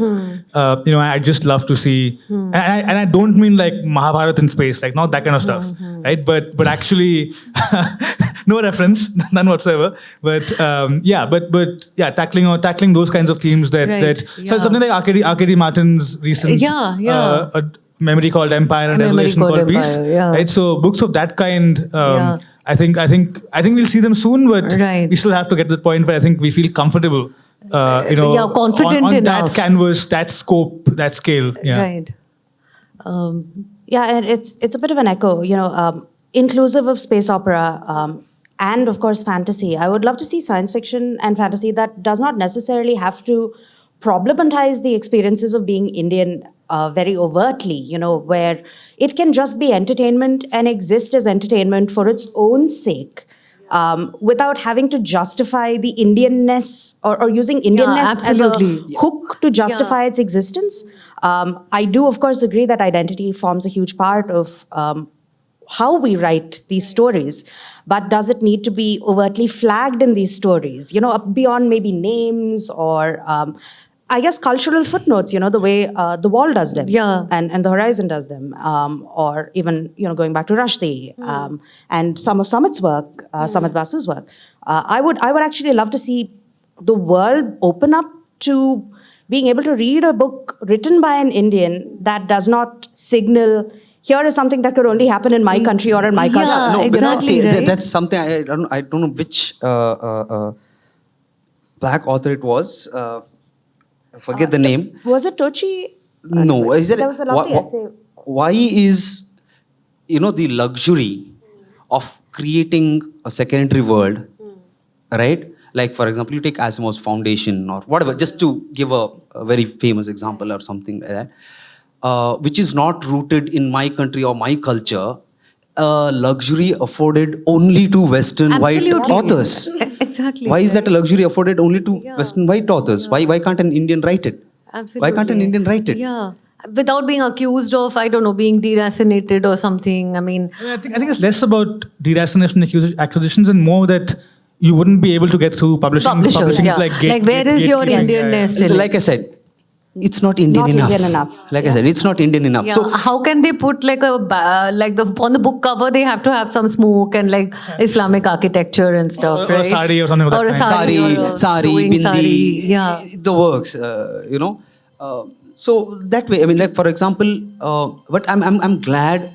Speaker 2: I just love to see, and I don't mean like Mahabharata in space, like not that kind of stuff, right? But actually, no reference, none whatsoever. But tackling those kinds of themes
Speaker 1: Right,
Speaker 2: so something like Arkady Martin's recent a memory called Empire and
Speaker 1: A Memory
Speaker 2: Desolation
Speaker 1: Called
Speaker 2: called Peace,
Speaker 1: Empire, yeah.
Speaker 2: right? So books of that kind.
Speaker 1: Yeah.
Speaker 2: I think we'll see them soon, but
Speaker 1: Right.
Speaker 2: we still have to get to the point where I think we feel comfortable,
Speaker 1: confident
Speaker 2: on
Speaker 1: enough.
Speaker 2: that canvas, that scope, that scale. Yeah.
Speaker 1: Right.
Speaker 3: Yeah, and it's a bit of an echo, inclusive of space opera and of course fantasy. I would love to see science fiction and fantasy that does not necessarily have to problematize the experiences of being Indian very overtly, where it can just be entertainment and exist as entertainment for its own sake. Without having to justify the Indianness or using Indianness as a
Speaker 1: absolutely.
Speaker 3: hook to justify its existence. I do, of course, agree that identity forms a huge part of how we write these stories. But does it need to be overtly flagged in these stories? Beyond maybe names or, I guess, cultural footnotes, the way The Wall does them.
Speaker 1: Yeah.
Speaker 3: And The Horizon does them. Or even, going back to Rushdie and some of Samit's work, Samit Basu's work. I would actually love to see the world open up to being able to read a book written by an Indian that does not signal, here is something that could only happen in my country or in my culture.
Speaker 1: Yeah,
Speaker 4: No, but
Speaker 1: exactly,
Speaker 4: see,
Speaker 1: right?
Speaker 4: that's something I don't know which black author it was. I forget the name.
Speaker 3: Was it Tochi?
Speaker 4: No, is it?
Speaker 3: There was a lovely essay.
Speaker 4: Why is the luxury of creating a secondary world, right? Like, for example, you take Asimov's Foundation or whatever, just to give a very famous example or something like that, which is not rooted in my country or my culture, luxury afforded only to Western white
Speaker 1: Absolutely.
Speaker 4: authors.
Speaker 1: Exactly.
Speaker 4: Why is that a luxury afforded only to
Speaker 1: Yeah.
Speaker 4: Western white authors? Why can't an Indian write it?
Speaker 1: Absolutely.
Speaker 4: Why can't an Indian write it?
Speaker 1: Yeah. Without being accused of, I don't know, being deracinated or something. I mean,
Speaker 2: I think it's less about deracination acquisitions and more that you wouldn't be able to get through publishing
Speaker 1: yeah.
Speaker 2: like
Speaker 1: where is your
Speaker 2: gatekeeping.
Speaker 1: Indianness in it?
Speaker 4: Like I said, it's not Indian
Speaker 3: Not
Speaker 4: enough.
Speaker 3: Indian enough.
Speaker 4: Like I said, it's not Indian enough.
Speaker 1: Yeah.
Speaker 4: So
Speaker 1: How can they put like on the book cover they have to have some smoke and like Islamic architecture and stuff,
Speaker 2: Or a
Speaker 1: right?
Speaker 2: sari or something of that
Speaker 1: Or a
Speaker 2: kind.
Speaker 1: sari,
Speaker 4: sari,
Speaker 1: flowing
Speaker 4: bindi,
Speaker 1: sari. Yeah.
Speaker 4: the works, so that way, I mean, like for example, but I'm glad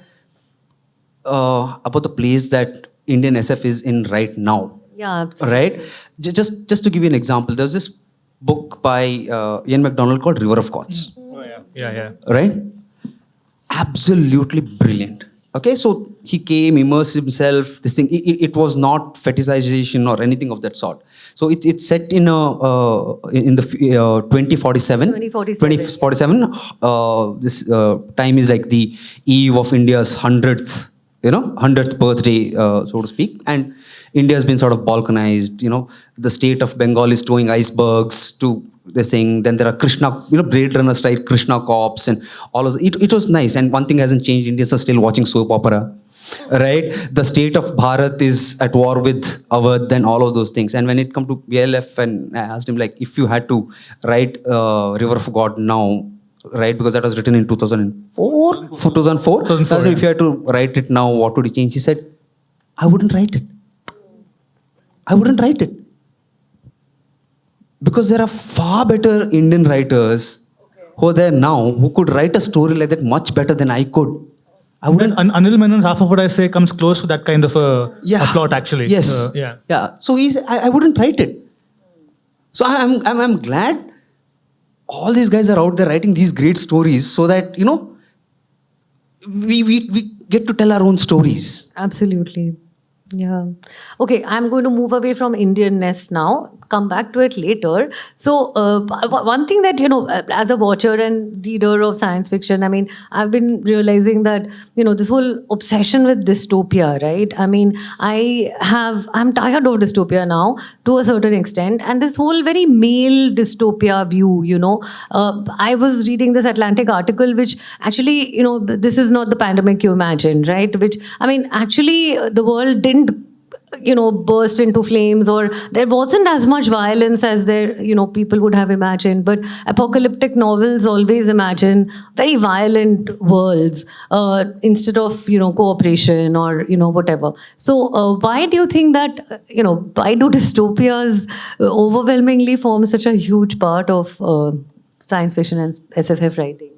Speaker 4: about the place that Indian SF is in right now.
Speaker 1: Yeah, absolutely.
Speaker 4: Right? Just to give you an example, there's this book by Ian MacDonald called River of Gods.
Speaker 2: Oh, yeah.
Speaker 4: Right? Absolutely brilliant. Okay, so he came, immersed himself. This thing, it was not fetishization or anything of that sort. So it's set in the 2047.
Speaker 1: 2047.
Speaker 4: This time is like the eve of India's 100th birthday, so to speak, and India has been sort of balkanized. The state of Bengal is throwing icebergs to this thing. Then there are Krishna, Blade Runner style Krishna cops and all of it. It was nice. And one thing hasn't changed. Indians are still watching soap opera, right? The state of Bharat is at war with Awadh and all of those things. And when it come to BLF, and I asked him, like, if you had to write River of God now, right? Because that was written in 2004. 2004. If you had to write it now, what would you change? He said, I wouldn't write it. Because there are far better Indian writers who are there now who could write a story like that much better than I could. I wouldn't.
Speaker 2: Anil Menon's half of what I say comes close to that kind of a plot, actually.
Speaker 4: Yes. Yeah. So I wouldn't write it. So I'm glad all these guys are out there writing these great stories so that we get to tell our own stories.
Speaker 1: Absolutely. Yeah. Okay, I'm going to move away from Indianness now. come back to it later. So one thing that, as a watcher and reader of science fiction, I mean, I've been realizing that, this whole obsession with dystopia, right? I mean, I'm tired of dystopia now to a certain extent. And this whole very male dystopia view, I was reading this Atlantic article, which actually, this is not the pandemic you imagined, right? Which, I mean, actually, the world didn't burst into flames, or there wasn't as much violence as there, people would have imagined. But apocalyptic novels always imagine very violent worlds instead of, cooperation or, whatever. So why do you think that, why do dystopias overwhelmingly form such a huge part of science fiction and SFF writing?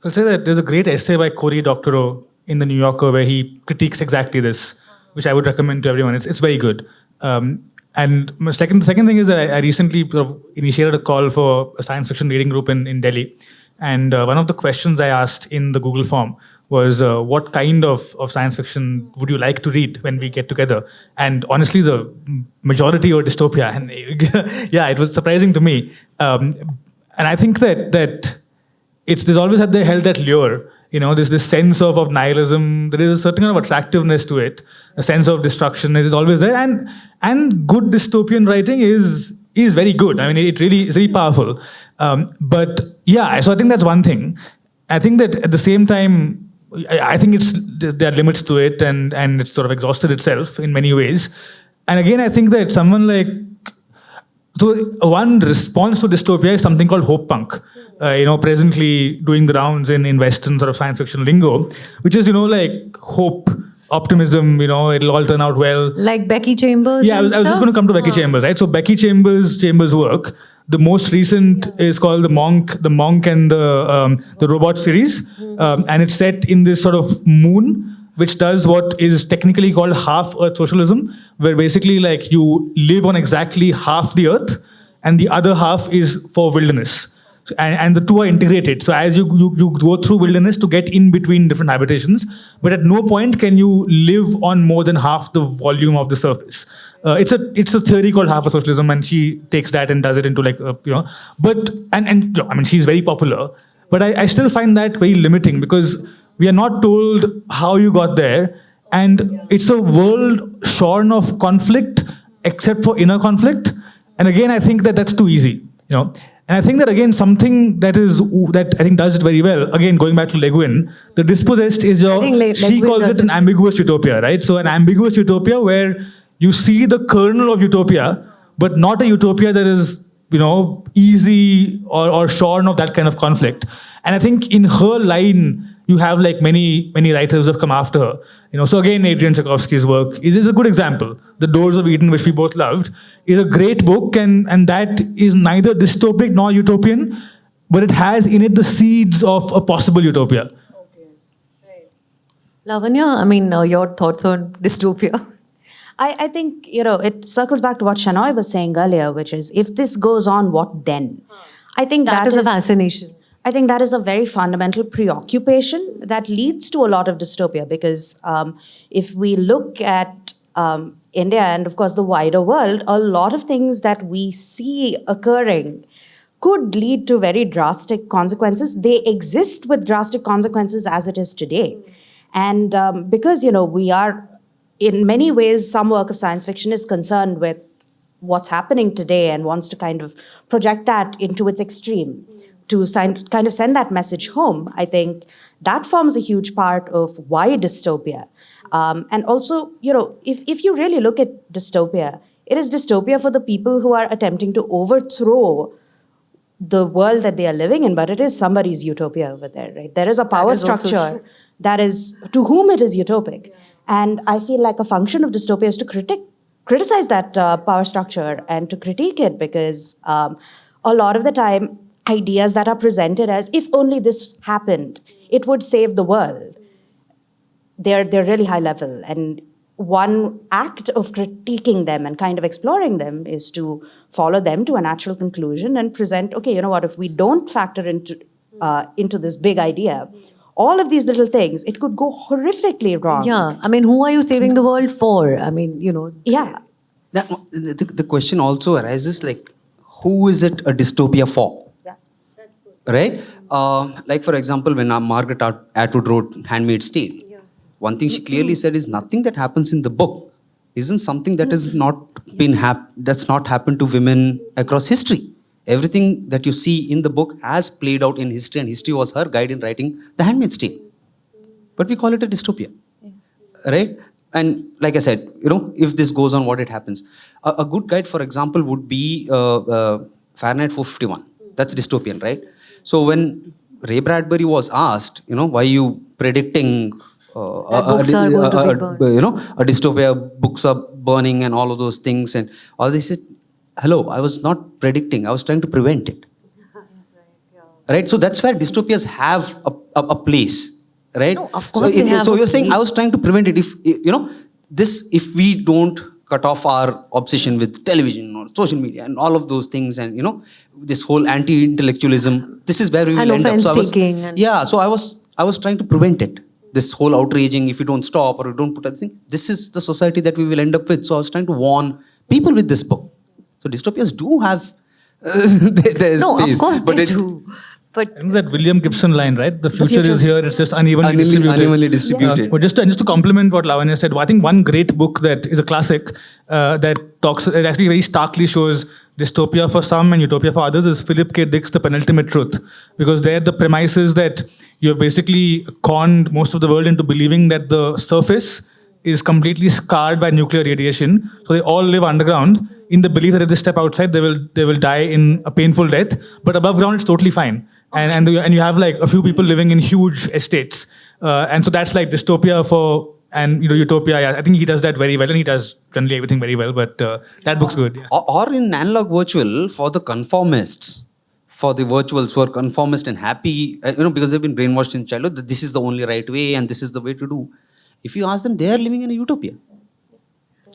Speaker 2: I'll say that there's a great essay by Cory Doctorow in the New Yorker where he critiques exactly this, which I would recommend to everyone. It's very good. And the second thing is that I recently sort of initiated a call for a science fiction reading group in Delhi. And one of the questions I asked in the Google form was, what kind of science fiction would you like to read when we get together? And honestly, the majority were dystopia. And yeah, it was surprising to me. And I think that there's always held that lure. There's this sense of nihilism. There is a certain kind of attractiveness to it. A sense of destruction is always there. And good dystopian writing is very good. I mean, it really is very powerful. But yeah, so I think that's one thing. I think that at the same time, I think there are limits to it, and it's sort of exhausted itself in many ways. And again, I think that so one response to dystopia is something called hopepunk. Presently doing the rounds in Western sort of science fiction lingo, which is, like hope, optimism, it'll all turn out well.
Speaker 1: Like Becky Chambers?
Speaker 2: Yeah, I was just going to come to Becky Chambers, right? So Becky Chambers' work, the most recent is called The Monk and the Robot series. And it's set in this sort of moon, which does what is technically called half-Earth socialism, where basically like you live on exactly half the Earth, and the other half is for wilderness. And the two are integrated. So as you go through wilderness to get in between different habitations, but at no point can you live on more than half the volume of the surface. It's a theory called half-Earth socialism, and she takes that and does it into like But I mean, she's very popular, but I still find that very limiting because we are not told how you got there, and it's a world shorn of conflict except for inner conflict. And again, I think that's too easy. And I think that, again, something that I think does it very well, again, going back to Le Guin, the dispossessed is she calls it an ambiguous utopia, right? So an ambiguous utopia where you see the kernel of utopia, but not a utopia that is, easy or shorn of that kind of conflict. And I think in her line, you have like many writers who have come after her. So again, Adrian Tchaikovsky's work is a good example. The Doors of Eden, which we both loved, is a great book, and that is neither dystopic nor utopian, but it has in it the seeds of a possible utopia.
Speaker 1: Okay, right. Lavanya, I mean, your thoughts on dystopia?
Speaker 3: I think, it circles back to what Shenoy was saying earlier, which is, if this goes on, what then? I think
Speaker 1: that is a fascination.
Speaker 3: I think that is a very fundamental preoccupation that leads to a lot of dystopia, because if we look at India and, of course, the wider world, a lot of things that we see occurring could lead to very drastic consequences. They exist with drastic consequences as it is today. And because, we are, in many ways, some work of science fiction is concerned with what's happening today and wants to kind of project that into its extreme, to kind of send that message home. I think that forms a huge part of why dystopia. And also, if you really look at dystopia, it is dystopia for the people who are attempting to overthrow the world that they are living in, but it is somebody's utopia over there, right? There is a power structure that is, to whom it is utopic. Yeah. And I feel like a function of dystopia is to criticize that power structure and to critique it, because a lot of the time, ideas that are presented as, if only this happened, it would save the world, they're really high level. And one act of critiquing them and kind of exploring them is to follow them to a natural conclusion and present, okay, you know what, if we don't factor into this big idea, all of these little things, it could go horrifically wrong.
Speaker 1: Yeah, I mean, who are you saving the world for? I mean,
Speaker 3: Yeah.
Speaker 4: The question also arises like, who is it a dystopia for?
Speaker 3: Yeah.
Speaker 4: Right? Like for example, when Margaret Atwood wrote *Handmaid's Tale*, one thing she clearly said is nothing that happens in the book isn't something that has not that's not happened to women across history. Everything that you see in the book has played out in history, and history was her guide in writing *The Handmaid's Tale*. But we call it a dystopia, right? And like I said, if this goes on, what it happens. A good guide, for example, would be Fahrenheit 451. That's dystopian, right? So when Ray Bradbury was asked, why are you predicting
Speaker 1: books are going to be burned.
Speaker 4: a dystopia, books are burning and all of those things, and all they said, hello, I was not predicting, I was trying to prevent it. Right? So that's where dystopias have a place, right?
Speaker 1: No, of course they have
Speaker 4: so
Speaker 1: a
Speaker 4: you're saying
Speaker 1: place.
Speaker 4: I was trying to prevent it. If we don't cut off our obsession with television or social media and all of those things, and this whole anti-intellectualism, this is where we will
Speaker 1: And
Speaker 4: end up.
Speaker 1: offense-taking and-
Speaker 4: So I was trying to prevent it. This whole outraging, if you don't stop or you don't put a thing, this is the society that we will end up with. So I was trying to warn people with this book. So dystopias do have their
Speaker 1: No,
Speaker 4: space.
Speaker 1: of course
Speaker 4: but
Speaker 1: they
Speaker 4: it-
Speaker 1: do. But
Speaker 2: And that William Gibson line, right? The future is
Speaker 3: future's
Speaker 2: here, it's just unevenly distributed.
Speaker 4: unevenly distributed.
Speaker 2: But just to compliment what Lavanya said, I think one great book that is a classic it actually very starkly shows dystopia for some and utopia for others is Philip K. Dick's The Penultimate Truth. Because there the premise is that you've basically conned most of the world into believing that the surface is completely scarred by nuclear radiation. So they all live underground in the belief that if they step outside, they will die in a painful death. But above ground, it's totally fine. And you have like a few people living in huge estates. And so that's like dystopia for, and utopia. Yeah, I think he does that very well, and he does generally everything very well. But that book's good. Yeah.
Speaker 4: or in analog virtual for the conformists, for the virtuals who are conformist and happy, because they've been brainwashed in childhood that this is the only right way and this is the way to do. If you ask them, they are living in a utopia.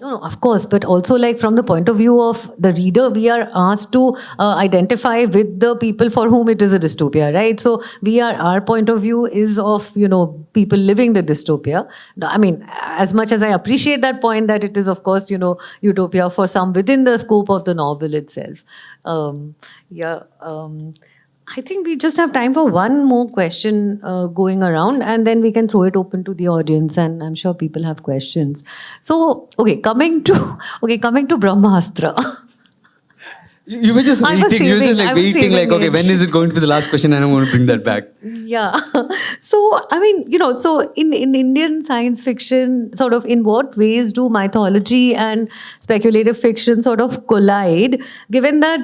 Speaker 1: No, of course, but also like from the point of view of the reader, we are asked to identify with the people for whom it is a dystopia, right? So our point of view is of, people living the dystopia. I mean, as much as I appreciate that point that it is, of course, utopia for some within the scope of the novel itself. I think we just have time for one more question going around, and then we can throw it open to the audience, and I'm sure people have questions. So, coming to Brahmastra.
Speaker 4: You were just
Speaker 1: I was
Speaker 4: waiting. You were just
Speaker 1: saving- I was
Speaker 4: waiting,
Speaker 1: saving it.
Speaker 4: when is it going to be the last question? And I'm going to bring that back.
Speaker 1: Yeah. So, I mean, so in Indian science fiction, sort of in what ways do mythology and speculative fiction sort of collide, given that,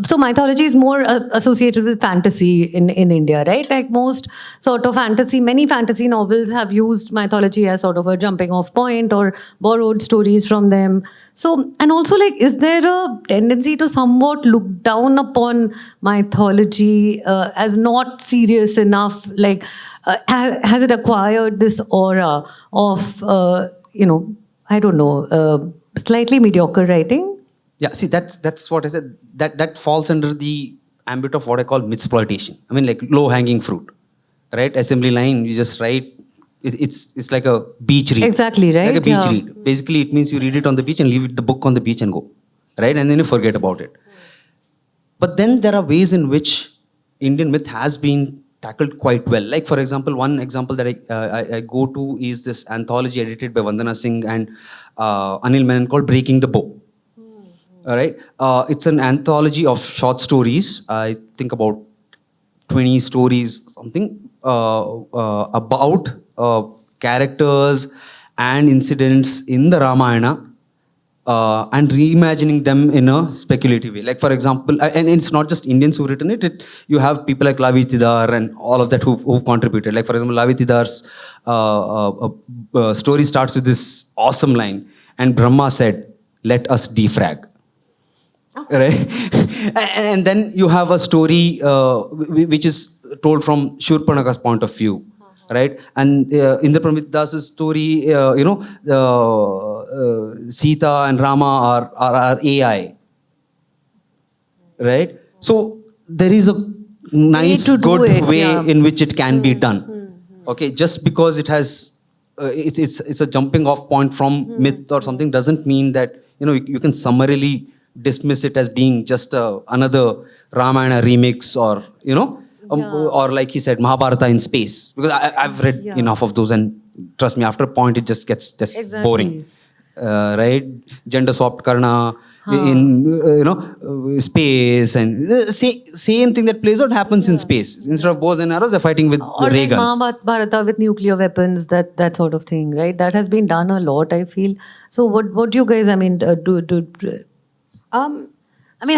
Speaker 1: so mythology is more associated with fantasy in India, right? Like most sort of many fantasy novels have used mythology as sort of a jumping off point or borrowed stories from them. So, and also like, is there a tendency to somewhat look down upon mythology as not serious enough? Like, has it acquired this aura of, I don't know, slightly mediocre writing?
Speaker 4: Yeah, see, that's what I said. That falls under the ambit of what I call mythsploitation. I mean, like low-hanging fruit, right? Assembly line, you just write. It's like a beach read.
Speaker 1: Exactly, right?
Speaker 4: Like a beach
Speaker 1: Yeah.
Speaker 4: read. Basically, it means you read it on the beach and leave the book on the beach and go, right? And then you forget about it. But then there are ways in which Indian myth has been tackled quite well. Like, for example, one example that I go to is this anthology edited by Vandana Singh and Anil Menon called Breaking the Bow. All right. It's an anthology of short stories. I think about 20 stories, something, about characters and incidents in the Ramayana and reimagining them in a speculative way. Like, for example, and it's not just Indians who've written it. You have people like Lavi Tidar and all of that who've contributed. Like, for example, Lavi Tidar's story starts with this awesome line, and Brahma said, "Let us defrag." Right? And then you have a story which is told from Shurpanaka's point of view, right? And in the Pramit story, Sita and Rama are AI, right? So there is a nice,
Speaker 1: to do
Speaker 4: good
Speaker 1: it,
Speaker 4: way
Speaker 1: yeah.
Speaker 4: in which it can be done. Okay, just because it has, it's a jumping off point from myth or something doesn't mean that you can summarily dismiss it as being just another Ramayana remix, or or like he said, Mahabharata in space. Because I've read enough of those, and trust me, after a point it just gets boring, right? Gender swapped karna in space, and same thing that plays out happens in space. Instead of bows and arrows, they're fighting with ray
Speaker 1: like
Speaker 4: guns.
Speaker 1: Mahabharata with nuclear weapons, that sort of thing, right? That has been done a lot, I feel. So what do you guys, I mean,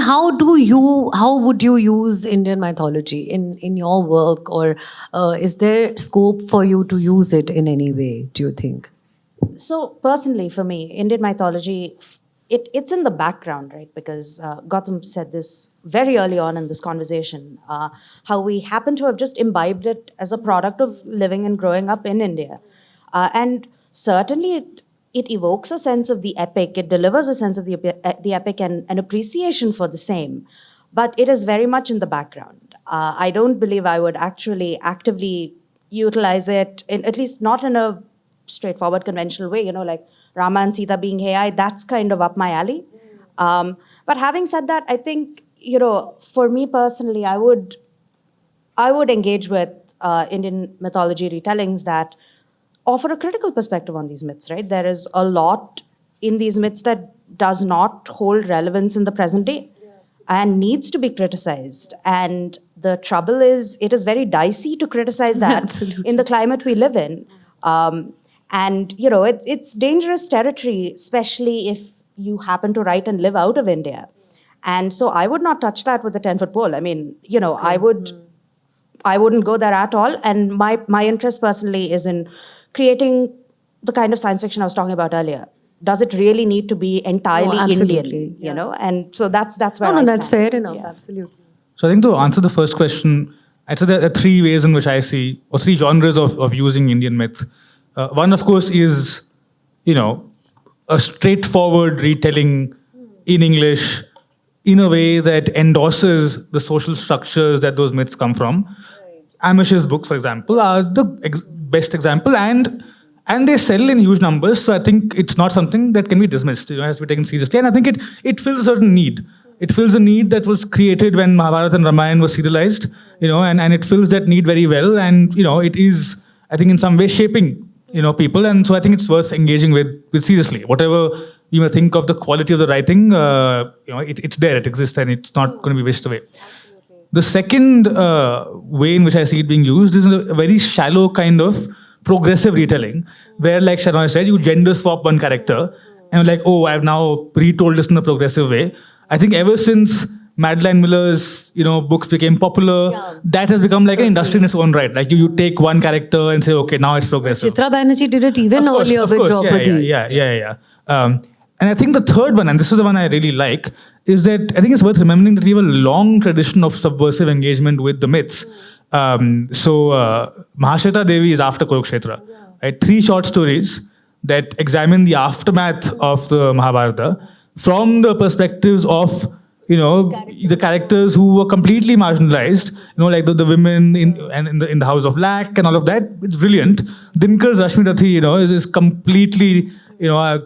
Speaker 1: how would you use Indian mythology in your work, or is there scope for you to use it in any way, do you think?
Speaker 3: So personally, for me, Indian mythology, it's in the background, right? Because Gautam said this very early on in this conversation, how we happen to have just imbibed it as a product of living and growing up in India. And certainly it evokes a sense of the epic, it delivers a sense of the epic and an appreciation for the same, but it is very much in the background. I don't believe I would actually actively utilize it, at least not in a straightforward conventional way, like Rama and Sita being AI, that's kind of up my alley. But having said that, I think, for me personally, I would engage with Indian mythology retellings that offer a critical perspective on these myths, right? There is a lot in these myths that does not hold relevance in the present day and needs to be criticized. And the trouble is, it is very dicey to criticize that in the climate we live in. And, it's dangerous territory, especially if you happen to write and live out of India. And so I would not touch that with a 10-foot pole. I mean, I wouldn't go there at all. And my interest personally is in creating the kind of science fiction I was talking about earlier. Does it really need to be entirely Indian? And so that's where I
Speaker 1: that's
Speaker 3: stand.
Speaker 1: fair enough. Absolutely.
Speaker 2: So I think to answer the first question, I'd say there are three ways in which I see, or three genres of using Indian myth. One, of course, is, a straightforward retelling in English in a way that endorses the social structures that those myths come from. Amish's books, for example, are the best example, and they sell in huge numbers. So I think it's not something that can be dismissed. It has to be taken seriously, and I think it fills a certain need. It fills a need that was created when Mahabharata and Ramayana was serialized, and it fills that need very well. And it is, I think, in some way shaping people, and so I think it's worth engaging with seriously. Whatever you may think of the quality of the writing, it's there, it exists, and it's not going to be wished away. The second way in which I see it being used is in a very shallow kind of progressive retelling, where, like Shenoy said, you gender swap one character, and like, oh, I've now retold this in a progressive way. I think ever since Madeline Miller's books became popular, that has become like an industry in its own right. Like you take one character and say, okay, now it's progressive.
Speaker 1: Chitra Banerjee did it even earlier with Draupadi.
Speaker 2: Yeah. And I think the third one, and this is the one I really like, is that I think it's worth remembering that we have a long tradition of subversive engagement with the myths. Mahashweta Devi is after Kurukshetra. Right? 3 short stories that examine the aftermath of the Mahabharata from the perspectives of the characters who were completely marginalized, like the women in the House of Lac and all of that. It's brilliant. Dinkar's Rashmi Rathi, is completely,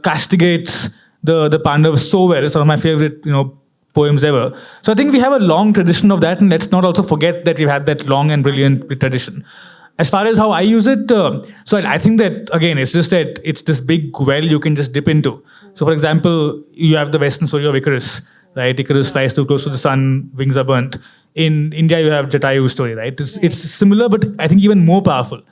Speaker 2: castigates the Pandavas so well. It's one of my favorite, poems ever. So I think we have a long tradition of that, and let's not also forget that we've had that long and brilliant tradition. As far as how I use it, so I think that, again, it's just that it's this big well you can just dip into. So, for example, you have the Western story of Icarus, right? Icarus flies too close to the sun, wings are burnt. In India, you have Jatayu's story, right? It's similar, but I think even more powerful.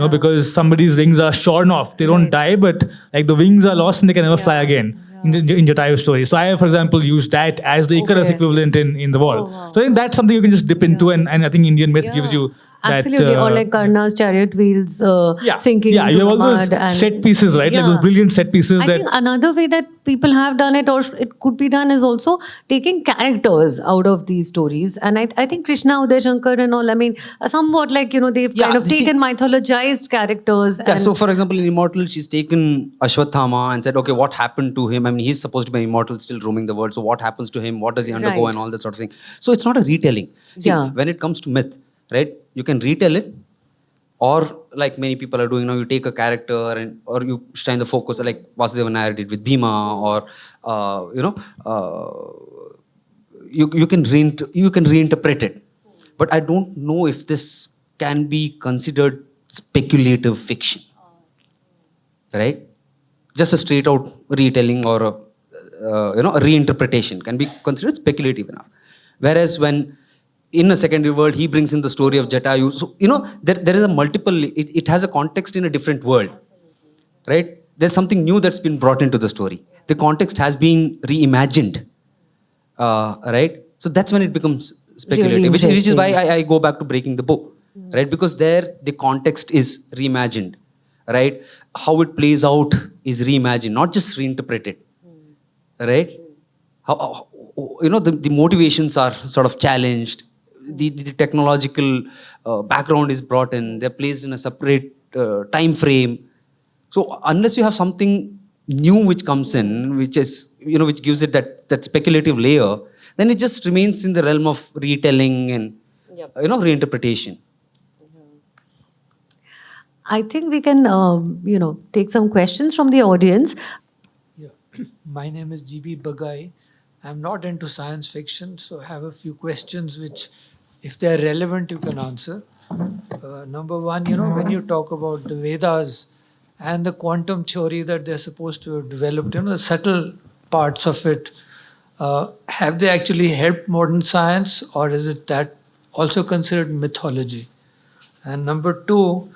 Speaker 2: Because somebody's wings are shorn off. They don't die, but like the wings are lost and they can never fly again. In Jatayu's story. So I, for example, use that as the Icarus equivalent in the war. So I think that's something you can just dip into, and I think Indian myth gives you
Speaker 1: Absolutely, or like Karna's chariot wheels sinking into
Speaker 2: you have all
Speaker 1: the mud.
Speaker 2: those set pieces, right? Like those brilliant set pieces.
Speaker 1: I think another way that people have done it, or it could be done, is also taking characters out of these stories. And I think Krishna, Uday Shankar and all, I mean, somewhat like, they've kind of taken mythologized characters.
Speaker 4: Yeah, so for example, in Immortal, she's taken Ashwathama and said, okay, what happened to him? I mean, he's supposed to be immortal, still roaming the world. So what happens to him? What does he undergo? And all that sort of thing. So it's not a retelling. See, when it comes to myth, right, you can retell it, or like many people are doing now, you take a character or you shine the focus, like Vasudeva Nair did with Bhima, or you can reinterpret it. But I don't know if this can be considered speculative fiction, right? Just a straight out retelling or a reinterpretation can be considered speculative enough. Whereas when in a secondary world he brings in the story of Jatayu, so there is a multiple. It has a context in a different world, right? There's something new that's been brought into the story. The context has been reimagined, right? So that's when it becomes speculative,
Speaker 1: Really
Speaker 4: which is why
Speaker 1: interesting.
Speaker 4: I go back to Breaking the Bow, right? Because there the context is reimagined, right? How it plays out is reimagined, not just reinterpreted, right? The motivations are sort of challenged. The technological background is brought in. They're placed in a separate time frame. So unless you have something new which comes in, which is which gives it that speculative layer, then it just remains in the realm of retelling and reinterpretation.
Speaker 1: I think we can, take some questions from the audience.
Speaker 5: Yeah. My name is GB Bagai. I'm not into science fiction, so I have a few questions which, if they're relevant, you can answer. Number one, when you talk about the Vedas and the quantum theory that they're supposed to have developed, the subtle parts of it, have they actually helped modern science, or is it that also considered mythology? And number two,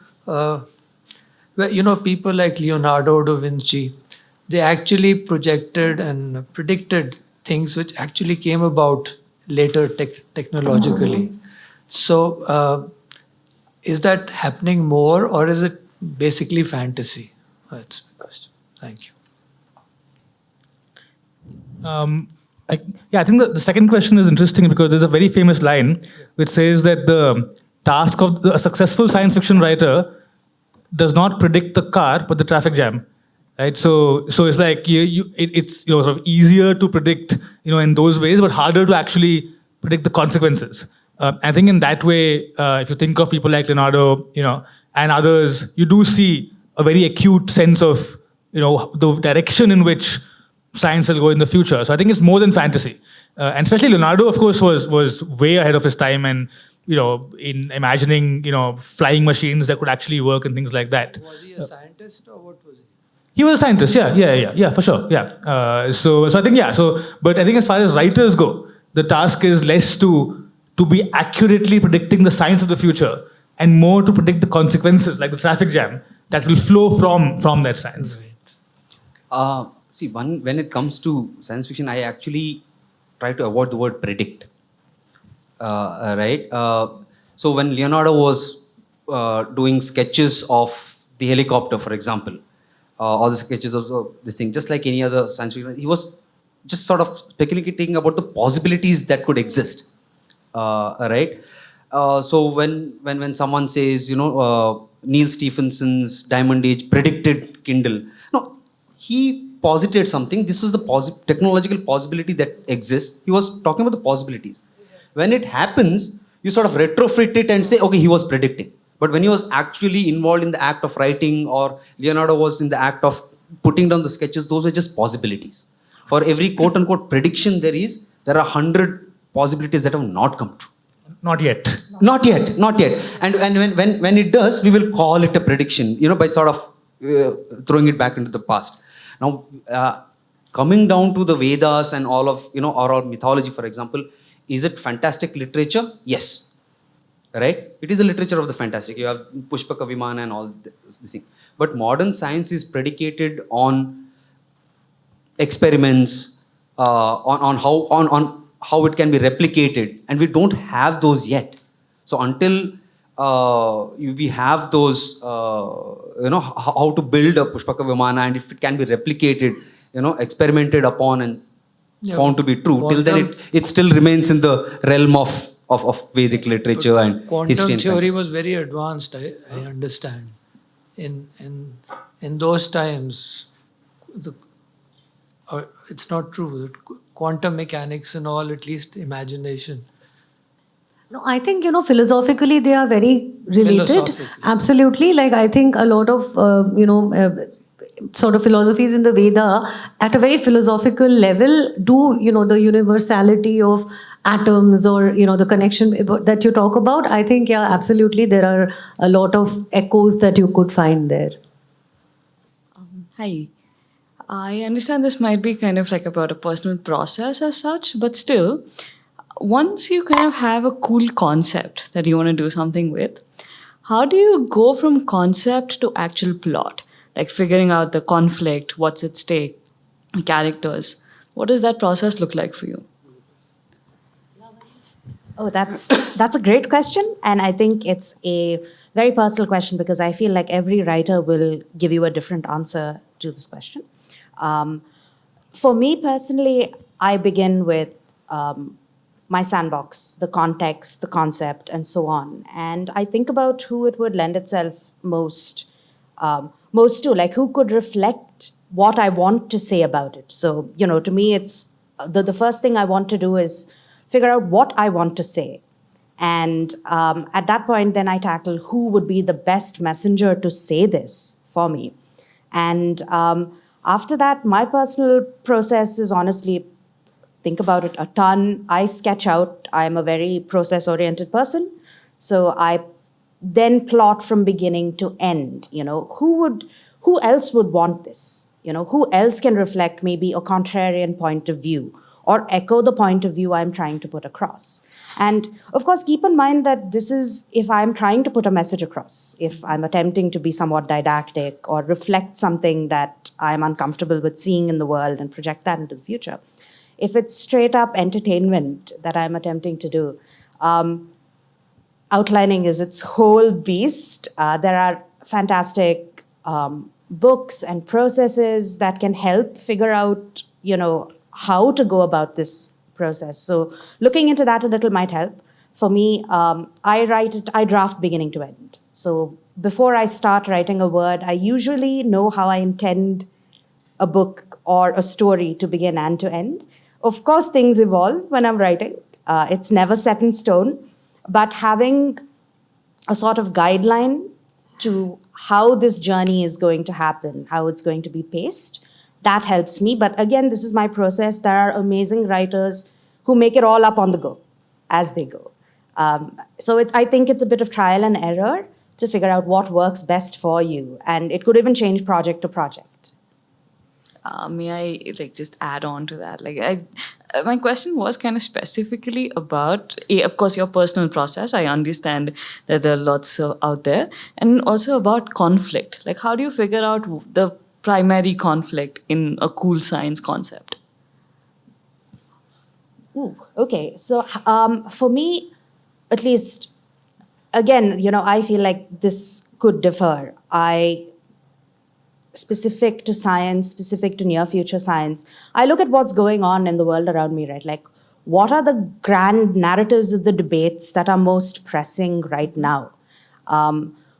Speaker 5: people like Leonardo da Vinci, they actually projected and predicted things which actually came about later technologically. So, is that happening more, or is it basically fantasy? That's my question. Thank you.
Speaker 2: I think the second question is interesting because there's a very famous line which says that the task of a successful science fiction writer does not predict the car but the traffic jam, right? So it's like it's sort of easier to predict in those ways, but harder to actually predict the consequences. I think in that way, if you think of people like Leonardo, and others, you do see a very acute sense of the direction in which science will go in the future. So I think it's more than fantasy, and especially Leonardo, of course, was way ahead of his time, and in imagining flying machines that could actually work and things like that.
Speaker 5: Was he a scientist, or what was he?
Speaker 2: He was a scientist, yeah, for sure, yeah. So I think but I think as far as writers go, the task is less to be accurately predicting the science of the future and more to predict the consequences, like the traffic jam, that will flow from that science.
Speaker 4: See, when it comes to science fiction, I actually try to avoid the word predict. Right? So when Leonardo was doing sketches of the helicopter, for example, or the sketches of this thing, just like any other science fiction, he was just sort of speculating about the possibilities that could exist. Right? So when someone says, Neil Stephenson's Diamond Age predicted Kindle, no, he posited something. This is the technological possibility that exists. He was talking about the possibilities. When it happens, you sort of retrofit it and say, okay, he was predicting. But when he was actually involved in the act of writing, or Leonardo was in the act of putting down the sketches, those were just possibilities. For every quote unquote prediction there are 100 possibilities that have not come true.
Speaker 2: Not yet.
Speaker 4: Not yet. And when it does, we will call it a prediction, by sort of throwing it back into the past. Now, coming down to the Vedas and all of, or mythology, for example, is it fantastic literature? Yes. Right? It is a literature of the fantastic. You have Pushpaka Vimana and all this thing. But modern science is predicated on experiments, on how it can be replicated, and we don't have those yet. So until we have those, how to build a Pushpaka Vimana, and if it can be replicated, experimented upon and found to be true, till then it still remains in the realm of Vedic literature and history.
Speaker 5: Quantum
Speaker 4: and
Speaker 5: theory
Speaker 4: fantasy.
Speaker 5: was very advanced, I understand. In those times, it's not true. Quantum mechanics and all, at least imagination,
Speaker 1: No, I think, philosophically they are very related.
Speaker 5: Philosophically.
Speaker 1: Absolutely. Like, I think a lot of, sort of philosophies in the Veda at a very philosophical level do, the universality of atoms or, the connection that you talk about. I think, yeah, absolutely. There are a lot of echoes that you could find there.
Speaker 6: Hi. I understand this might be kind of like about a personal process as such, but still, once you kind of have a cool concept that you want to do something with, how do you go from concept to actual plot? Like figuring out the conflict, what's at stake, characters. What does that process look like for you?
Speaker 3: Oh, that's a great question, and I think it's a very personal question because I feel like every writer will give you a different answer to this question. For me personally, I begin with my sandbox, the context, the concept, and so on, and I think about who it would lend itself most to, like who could reflect what I want to say about it. So, to me, it's the first thing I want to do is figure out what I want to say. And at that point, then I tackle who would be the best messenger to say this for me. And after that, my personal process is honestly, think about it a ton. I sketch out. I'm a very process-oriented person. So I then plot from beginning to end. Who else would want this? Who else can reflect maybe a contrarian point of view or echo the point of view I'm trying to put across? And of course, keep in mind that this is if I'm trying to put a message across, if I'm attempting to be somewhat didactic or reflect something that I'm uncomfortable with seeing in the world and project that into the future. If it's straight up entertainment that I'm attempting to do, outlining is its whole beast. There are fantastic books and processes that can help figure out, how to go about this process. So looking into that a little might help. For me, I draft beginning to end. So before I start writing a word, I usually know how I intend a book or a story to begin and to end. Of course, things evolve when I'm writing. It's never set in stone. But having a sort of guideline to how this journey is going to happen, how it's going to be paced, that helps me. But again, this is my process. There are amazing writers who make it all up on the go as they go. So I think it's a bit of trial and error to figure out what works best for you. And it could even change project to project.
Speaker 6: May I just add on to that? My question was kind of specifically about, of course, your personal process. I understand that there are lots out there, and also about conflict. Like, how do you figure out the primary conflict in a cool science concept?
Speaker 3: Ooh, okay. So for me, at least, again, I feel like this could differ. Specific to science, specific to near future science, I look at what's going on in the world around me, right? Like, what are the grand narratives of the debates that are most pressing right now?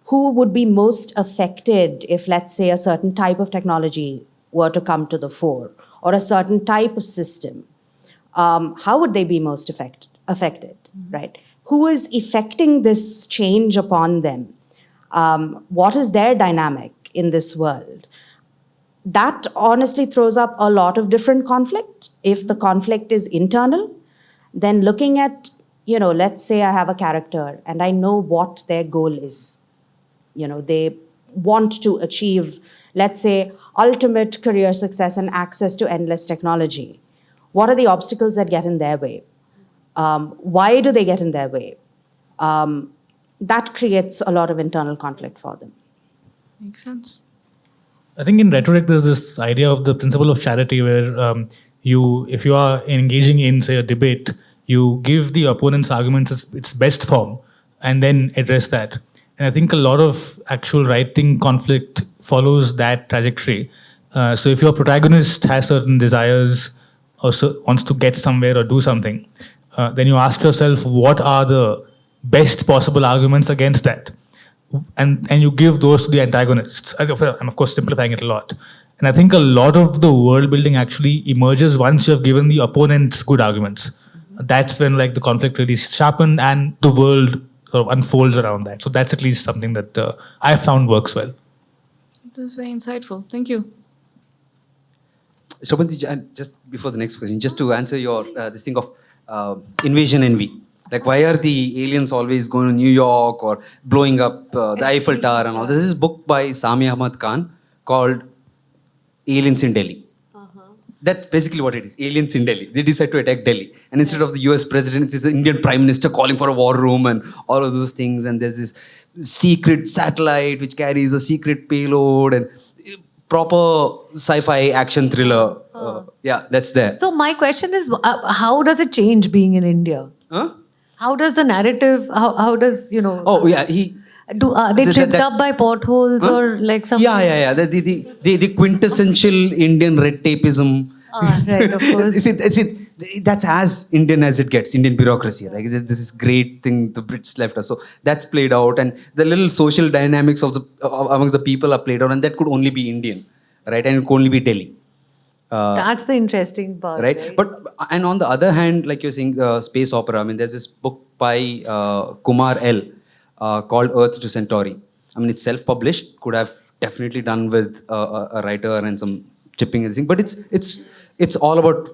Speaker 3: Who would be most affected if, let's say, a certain type of technology were to come to the fore, or a certain type of system? How would they be most affected, right? Who is effecting this change upon them? What is their dynamic in this world? That honestly throws up a lot of different conflict. If the conflict is internal, then looking at, let's say I have a character and I know what their goal is. They want to achieve, let's say, ultimate career success and access to endless technology. What are the obstacles that get in their way? Why do they get in their way? That creates a lot of internal conflict for them.
Speaker 6: Makes sense.
Speaker 2: I think in rhetoric, there's this idea of the principle of charity where if you are engaging in, say, a debate, you give the opponent's argument its best form and then address that. And I think a lot of actual writing conflict follows that trajectory. So if your protagonist has certain desires or wants to get somewhere or do something, then you ask yourself, what are the best possible arguments against that? And you give those to the antagonists. I'm of course simplifying it a lot. And I think a lot of the world building actually emerges once you have given the opponents good arguments. that's when like the conflict really sharpened and the world sort of unfolds around that. So that's at least something that I found works well.
Speaker 6: It was very insightful. Thank you.
Speaker 4: Shrabonti, just before the next question, just to answer your this thing of invasion envy. Like, why are the aliens always going to New York or blowing up the Eiffel Tower and all? This is a book by Sami Ahmad Khan called Aliens in Delhi. That's basically what it is. Aliens in Delhi. They decide to attack Delhi. And instead of the US president, it's the Indian prime minister calling for a war room and all of those things. And there's this secret satellite which carries a secret payload and proper sci-fi action thriller. Yeah, that's there.
Speaker 1: So my question is, how does it change being in India?
Speaker 4: Huh?
Speaker 1: How does the narrative, how does,
Speaker 4: Oh, yeah.
Speaker 1: are they tripped up by potholes or like something?
Speaker 4: Yeah. The quintessential Indian red tapeism.
Speaker 1: Right, of course.
Speaker 4: That's as Indian as it gets, Indian bureaucracy. Like, this is great thing the Brits left us. So that's played out, and the little social dynamics of amongst the people are played out, and that could only be Indian, right? And it could only be Delhi.
Speaker 1: That's the interesting part.
Speaker 4: Right? But and on the other hand, like you're saying, space opera. I mean, there's this book by Kumar L. Called Earth to Centauri. I mean, it's self-published. Could have definitely done with a writer and some chipping and everything. But it's all about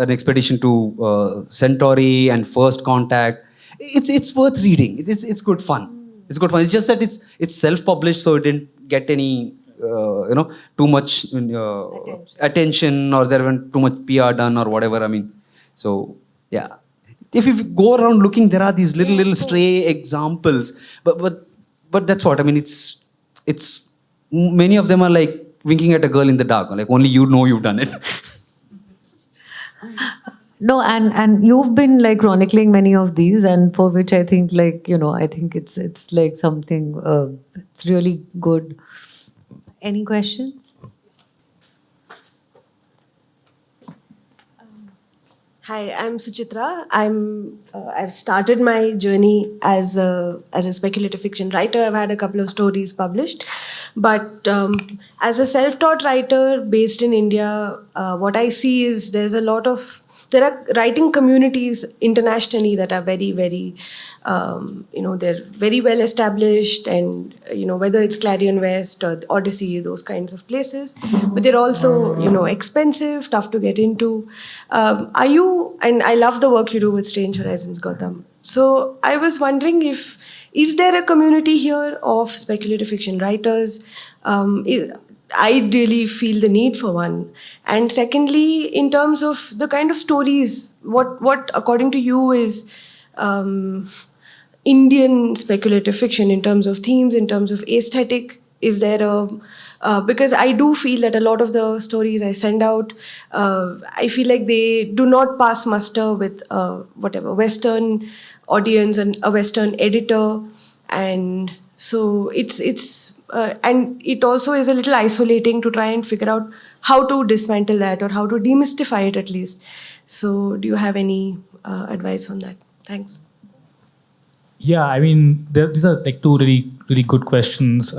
Speaker 4: an expedition to Centauri and first contact. It's worth reading. It's good fun. It's good fun. It's just that it's self-published, so it didn't get any too much attention, or there wasn't too much PR done or whatever. I mean, so yeah. If you go around looking, there are these little stray examples, but that's what I mean. It's many of them are like winking at a girl in the dark, like only you know you've done it.
Speaker 1: No, and you've been like chronicling many of these, and for which I think I think it's like something it's really good. Any questions?
Speaker 7: Hi, I'm Suchitra. I've started my journey as a speculative fiction writer. I've had a couple of stories published, but as a self-taught writer based in India, what I see is there are writing communities internationally that are very, very, they're very well established, and whether it's Clarion West or Odyssey, those kinds of places, but they're also expensive, tough to get into. And I love the work you do with Strange Horizons, Gautam. So I was wondering is there a community here of speculative fiction writers? I really feel the need for one. And secondly, in terms of the kind of stories, what according to you is Indian speculative fiction in terms of themes, in terms of aesthetic? Is there because I do feel that a lot of the stories I send out, I feel like they do not pass muster with Western audience and a Western editor. And so and it also is a little isolating to try and figure out how to dismantle that or how to demystify it at least. So do you have any advice on that? Thanks.
Speaker 2: Yeah, I mean, these are like two really, really good questions.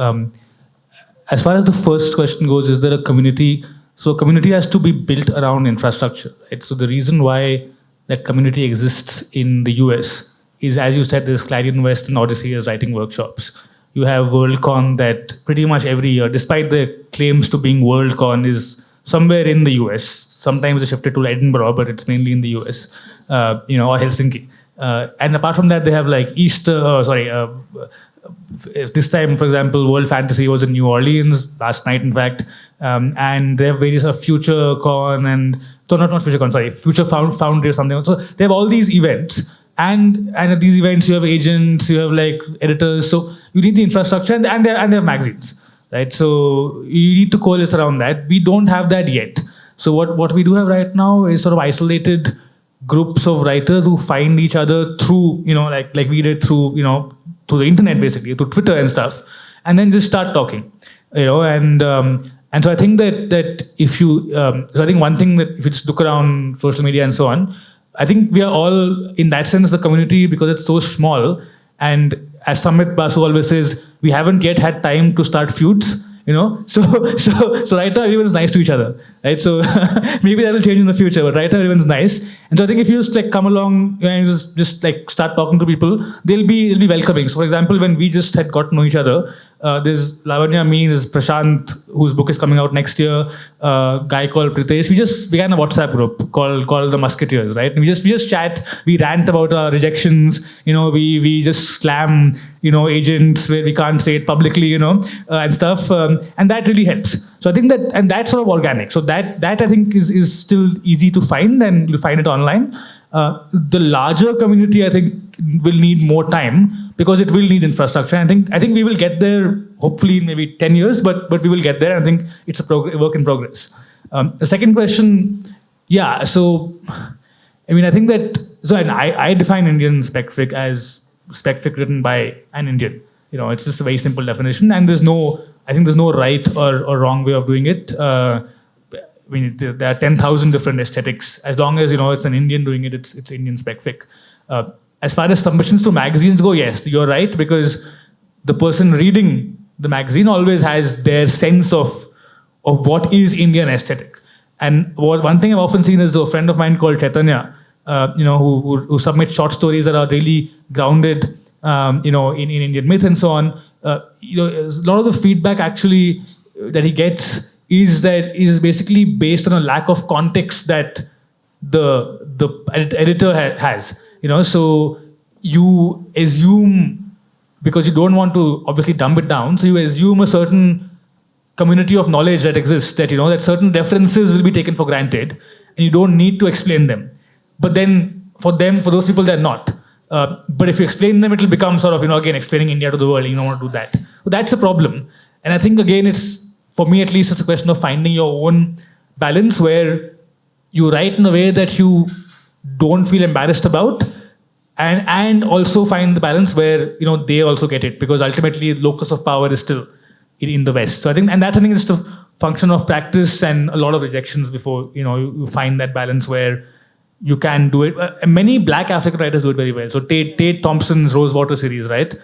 Speaker 2: As far as the first question goes, is there a community? So a community has to be built around infrastructure, right? So the reason why that community exists in the US is, as you said, there's Clarion West and Odyssey as writing workshops. You have WorldCon that pretty much every year, despite the claims to being WorldCon, is somewhere in the US. Sometimes they shift it to Edinburgh, but it's mainly in the US, or Helsinki. And apart from that, they have like this time, for example, World Fantasy was in New Orleans last night, in fact. And they have various Future Con not Future Con, Future Foundry or something. So they have all these events. And at these events, you have agents, you have like editors. So you need the infrastructure, and they have magazines, right? So you need to coalesce around that. We don't have that yet. So what we do have right now is sort of isolated groups of writers who find each other through, like we did through the internet, basically, through Twitter and stuff, and then just start talking, and so I think that if you, so I think one thing that if you just look around social media and so on, I think we are all, in that sense, the community, because it's so small. And as Samit Basu always says, we haven't yet had time to start feuds, So right now everyone's nice to each other. right? So maybe that will change in the future, but right now everyone's nice. And so I think if you just like come along and just like start talking to people, they'll be welcoming. So for example, when we just had got to know each other, there's Lavanya, me, there's Prashant, whose book is coming out next year, a guy called Pritesh. We just began a WhatsApp group called the Musketeers, right? And we just chat, we rant about our rejections, we just slam, agents where we can't say it publicly, and stuff. And that really helps. So I think and that's sort of organic. So that I think is still easy to find, and you'll find it online. The larger community, I think, will need more time because it will need infrastructure. I think we will get there, hopefully in maybe 10 years, but we will get there. I think it's a work in progress. The second question, yeah, so, I think that, and I define Indian specfic as specfic written by an Indian. It's just a very simple definition, and there's no right or wrong way of doing it. There are 10,000 different aesthetics. As long as, it's an Indian doing it, it's Indian specfic. As far as submissions to magazines go, yes, you're right, because the person reading the magazine always has their sense of what is Indian aesthetic. And one thing I've often seen is a friend of mine called Chaitanya, who submits short stories that are really grounded, in Indian myth and so on. A lot of the feedback actually that he gets is basically based on a lack of context that the editor has. So you assume, because you don't want to obviously dumb it down, so you assume a certain community of knowledge that exists, that that certain references will be taken for granted, and you don't need to explain them. But then for those people, they're not. But if you explain them, it will become sort of, again, explaining India to the world, and you don't want to do that. So that's a problem. And I think, again, for me at least, it's a question of finding your own balance where you write in a way that you don't feel embarrassed about, and also find the balance where, they also get it, because ultimately the locus of power is still in the West. So I think, and that's, just a function of practice and a lot of rejections before, you find that balance where you can do it. Many Black African writers do it very well. So Tate Thompson's Rosewater series, right,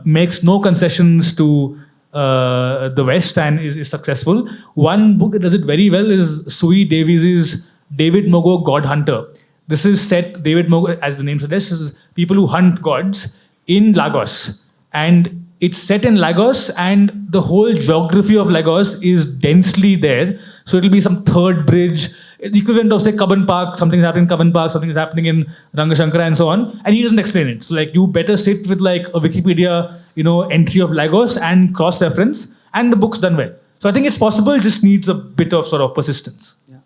Speaker 2: makes no concessions to the West and is successful. One book that does it very well is Sui Davies's David Mogo God Hunter. This is set, David Mogo, as the name suggests, is people who hunt gods in Lagos. And it's set in Lagos, and the whole geography of Lagos is densely there. So it'll be some third bridge, the equivalent of, say, Cubbon Park, something's happening in Cubbon Park, something is happening in Rangashankara, and so on. And he doesn't explain it. So, you better sit with, a Wikipedia, entry of Lagos and cross-reference, and the book's done well. So I think it's possible, it just needs a bit of sort of persistence.
Speaker 4: Yeah.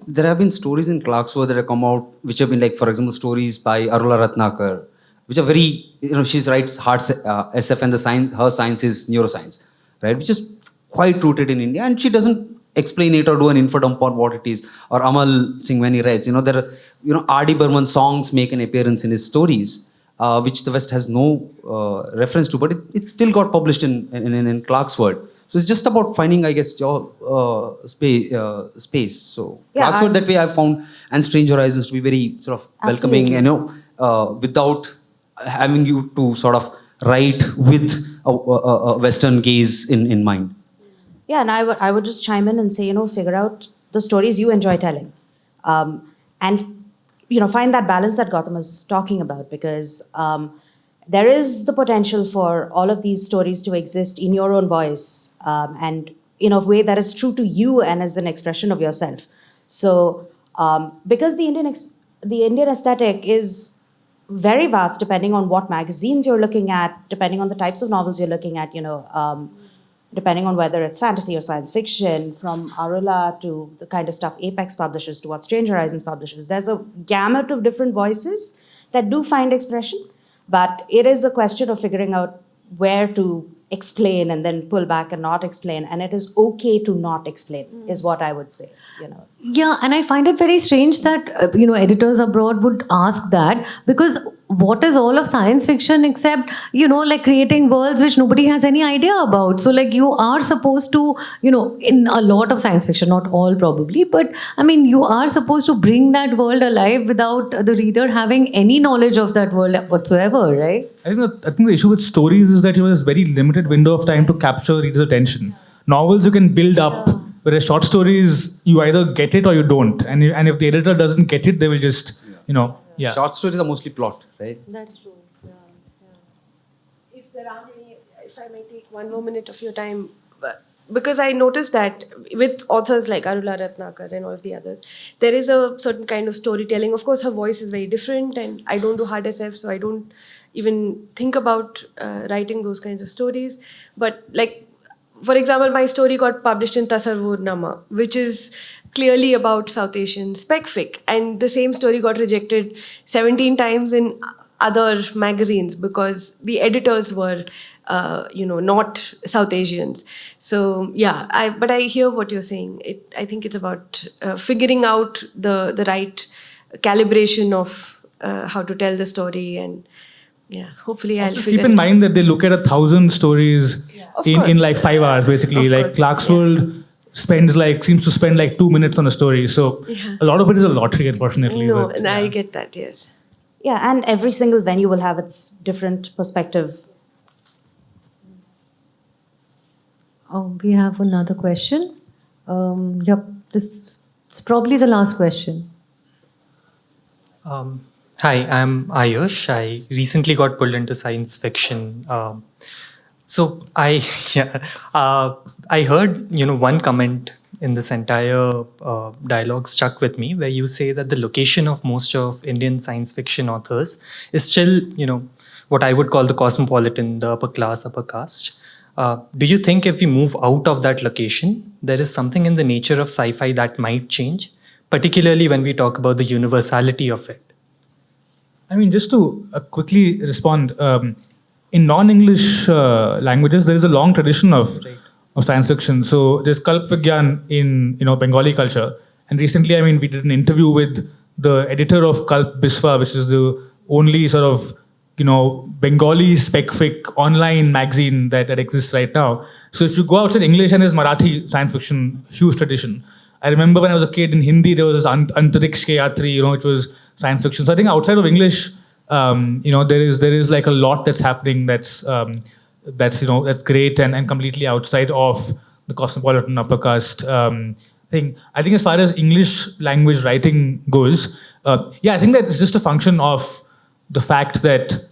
Speaker 4: There have been stories in Clarksworth that have come out, which have been, for example, stories by Arula Ratnakar, which are very, she writes hard SF, and her science is neuroscience, right? Which is quite rooted in India, and she doesn't explain it or do an info dump on what it is. Or Amal Singh, when he writes, there are, R.D. Burman songs make an appearance in his stories, which the West has no reference to, but it still got published in Clarksworth. So it's just about finding, I guess, your space. So
Speaker 3: Yeah,
Speaker 4: Clarksworth, that way I've found, and Strange Horizons to be very sort of welcoming, without having you to sort of write with a Western gaze in mind.
Speaker 3: Yeah, and I would just chime in and say, figure out the stories you enjoy telling. And, find that balance that Gautam is talking about, because there is the potential for all of these stories to exist in your own voice, and in a way that is true to you and as an expression of yourself. So, because the Indian aesthetic is very vast, depending on what magazines you're looking at, depending on the types of novels you're looking at, depending on whether it's fantasy or science fiction, from Arula to the kind of stuff Apex publishes to what Strange Horizons publishes. There's a gamut of different voices that do find expression, but it is a question of figuring out where to explain and then pull back and not explain. And it is okay to not explain, is what I would say.
Speaker 1: Yeah, and I find it very strange that editors abroad would ask that, because what is all of science fiction except creating worlds which nobody has any idea about? So you are supposed to in a lot of science fiction, not all probably, but you are supposed to bring that world alive without the reader having any knowledge of that world whatsoever, right?
Speaker 2: I think the issue with stories is that there's very limited window of time to capture readers' attention. Novels you can build up Whereas short stories, you either get it or you don't. And if the editor doesn't get it, they will just, yeah.
Speaker 4: Short stories are mostly plot, right?
Speaker 7: That's true. Yeah. If I may take one more minute of your time, because I noticed that with authors like Arula Ratnakar and all of the others, there is a certain kind of storytelling. Of course, her voice is very different, and I don't do hard SF, so I don't even think about writing those kinds of stories. But like, for example, my story got published in Tasarvur Nama, which is clearly about South Asian spec-fic, and the same story got rejected 17 times in other magazines because the editors were, not South Asians. So yeah, but I hear what you're saying. I think it's about figuring out the right calibration of how to tell the story, and yeah, hopefully I'll
Speaker 2: Just
Speaker 7: figure
Speaker 2: keep in
Speaker 7: it
Speaker 2: mind that they look at 1,000 stories
Speaker 7: Of
Speaker 2: in
Speaker 7: course.
Speaker 2: like 5 hours, basically.
Speaker 7: Of
Speaker 2: Like
Speaker 7: course,
Speaker 2: Clark's
Speaker 7: yeah.
Speaker 2: World seems to spend like 2 minutes on a story. So
Speaker 7: Yeah.
Speaker 2: a lot of it is a lottery, unfortunately.
Speaker 7: No,
Speaker 2: but,
Speaker 7: and I
Speaker 2: yeah.
Speaker 7: get that, yes.
Speaker 3: Yeah, and every single venue will have its different perspective.
Speaker 1: Oh, we have another question. Yep, this is probably the last question.
Speaker 8: Hi, I'm Ayush. I recently got pulled into science fiction. So I, yeah, I heard one comment in this entire dialogue stuck with me, where you say that the location of most of Indian science fiction authors is still what I would call the cosmopolitan, the upper class, upper caste. Do you think if we move out of that location, there is something in the nature of sci-fi that might change, particularly when we talk about the universality of it?
Speaker 2: I mean, just to quickly respond, in non-English languages, there is a long tradition of science fiction. So there's Kalp Vigyan in Bengali culture, and recently, I mean, we did an interview with the editor of Kalp Biswa, which is the only sort of Bengali spec-fic online magazine that exists right now. So if you go outside English, and there's Marathi science fiction, huge tradition. I remember when I was a kid in Hindi, there was this Antariksh Ke Yatri, which was science fiction. So I think outside of English, there is like a lot that's happening that's great and completely outside of the cosmopolitan upper caste thing. I think as far as English language writing goes, I think that it's just a function of the fact that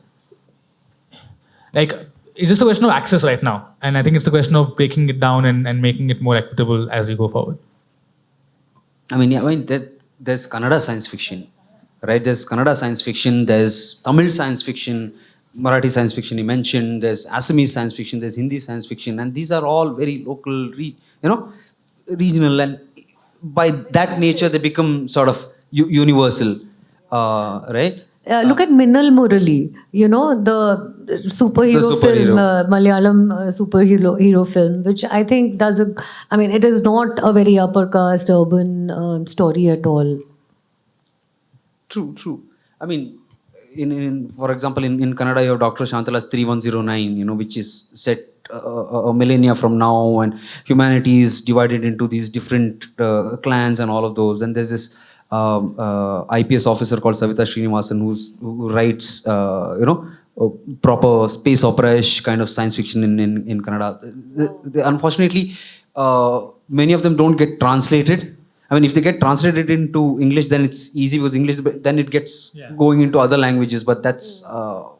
Speaker 2: it's just a question of access right now, and I think it's a question of breaking it down and making it more equitable as we go forward.
Speaker 4: There's Kannada science fiction, right? There's Kannada science fiction, there's Tamil science fiction, Marathi science fiction you mentioned, there's Assamese science fiction, there's Hindi science fiction, and these are all very local, regional, and by that nature they become sort of universal, right?
Speaker 1: Look at Minnal Murali, the superhero film, Malayalam superhero film, which I think it is not a very upper caste urban story at all.
Speaker 4: True. I mean, for example, in Kannada, you have Dr. Shantala's 3109, which is set a millennia from now, and humanity is divided into these different clans and all of those. And there's this IPS officer called Savita Srinivasan who writes, proper space opera-ish kind of science fiction in Kannada. Unfortunately, many of them don't get translated. I mean, if they get translated into English, then it's easy because English, then it gets going into other languages. But that's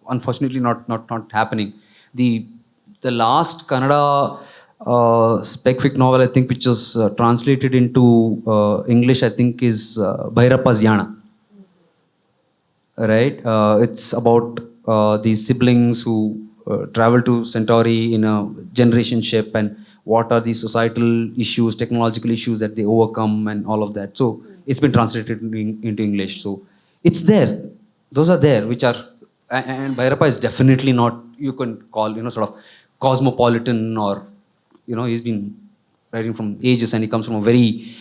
Speaker 4: unfortunately not happening. The last Kannada spec-fic novel, I think, which was translated into English, I think, is Bhairappa's Yana. Right? It's about these siblings who travel to Centauri in a generation ship, and what are these societal issues, technological issues that they overcome, and all of that. So it's been translated into English. So it's there. Those are there, which are, and Bhairappa is definitely not, you can call, sort of cosmopolitan, or, he's been writing from ages, and he comes from a very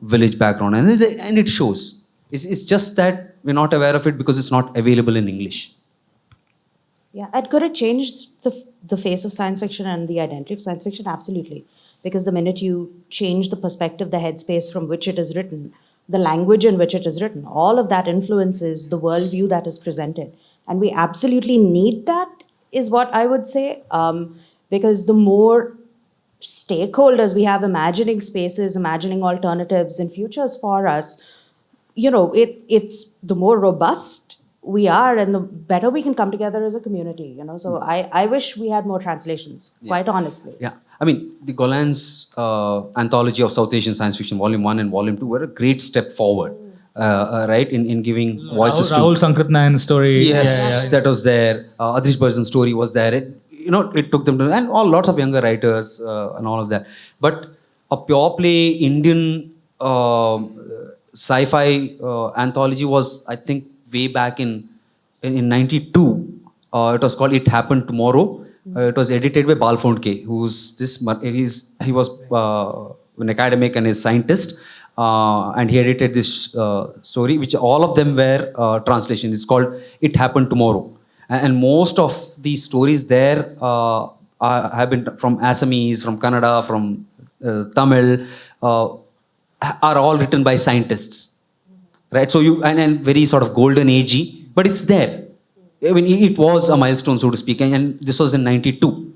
Speaker 4: village background, and it shows. It's just that we're not aware of it because it's not available in English.
Speaker 3: Yeah, and could it change the face of science fiction and the identity of science fiction? Absolutely. Because the minute you change the perspective, the headspace from which it is written, the language in which it is written, all of that influences the worldview that is presented. And we absolutely need that, is what I would say. Because the more stakeholders, we have imagining spaces, imagining alternatives and futures for us, it's the more robust we are and the better we can come together as a community, So I wish we had more translations, quite honestly.
Speaker 4: Yeah. I mean, the Golan's anthology of South Asian science fiction, Volume 1 and Volume 2, were a great step forward, right, in giving voices to...
Speaker 2: Rahul Sankritnayan's story.
Speaker 4: Yes, that was there. Adrish Burzen's story was there. It took them to... And lots of younger writers and all of that. But a pure play Indian sci-fi anthology was, I think, way back in 92. It was called It Happened Tomorrow. It was edited by Balfondke, he was an academic and a scientist, and he edited this story, which all of them were translations. It's called It Happened Tomorrow, and most of these stories there have been from Assamese, from Kannada, from Tamil, are all written by scientists, right? So and very sort of golden agey, but it's there. I mean, it was a milestone, so to speak, and this was in 92,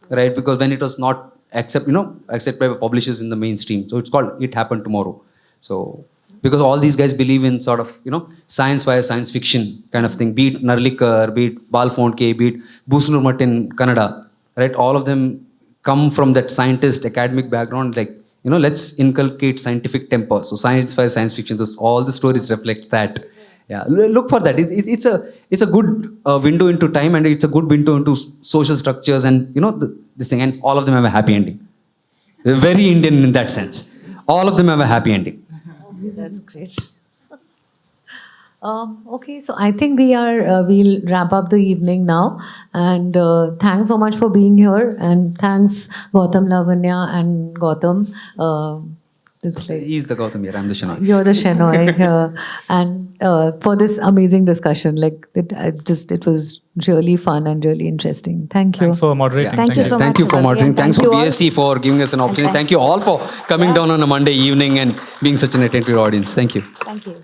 Speaker 4: right? Because when it was not accepted by publishers in the mainstream. So it's called It Happened Tomorrow. So, because all these guys believe in sort of, science via science fiction kind of thing, be it Narlikar, be it Balfondke, be it Busnurmat in Kannada, right? All of them come from that scientist, academic background, like, let's inculcate scientific temper. So science via science fiction, all the stories reflect that. Yeah, look for that. It's a good window into time, and it's a good window into social structures, and this thing. And all of them have a happy ending. They're very Indian in that sense. All of them have a happy ending.
Speaker 1: That's great. Okay, so I think we'll wrap up the evening now. And thanks so much for being here. And thanks Gautam, Lavanya, and Gautam.
Speaker 4: He's the Gautam here. I'm the Shenoy.
Speaker 1: You're the Shenoy. And for this amazing discussion, it was really fun and really interesting. Thank you.
Speaker 2: Thanks for moderating.
Speaker 3: Yeah. Thank you so much.
Speaker 4: Thank you for moderating. Thanks for
Speaker 3: you all.
Speaker 4: BSc for giving us an opportunity. Thank you all for coming down on a Monday evening and being such an attentive audience. Thank you.
Speaker 3: Thank you.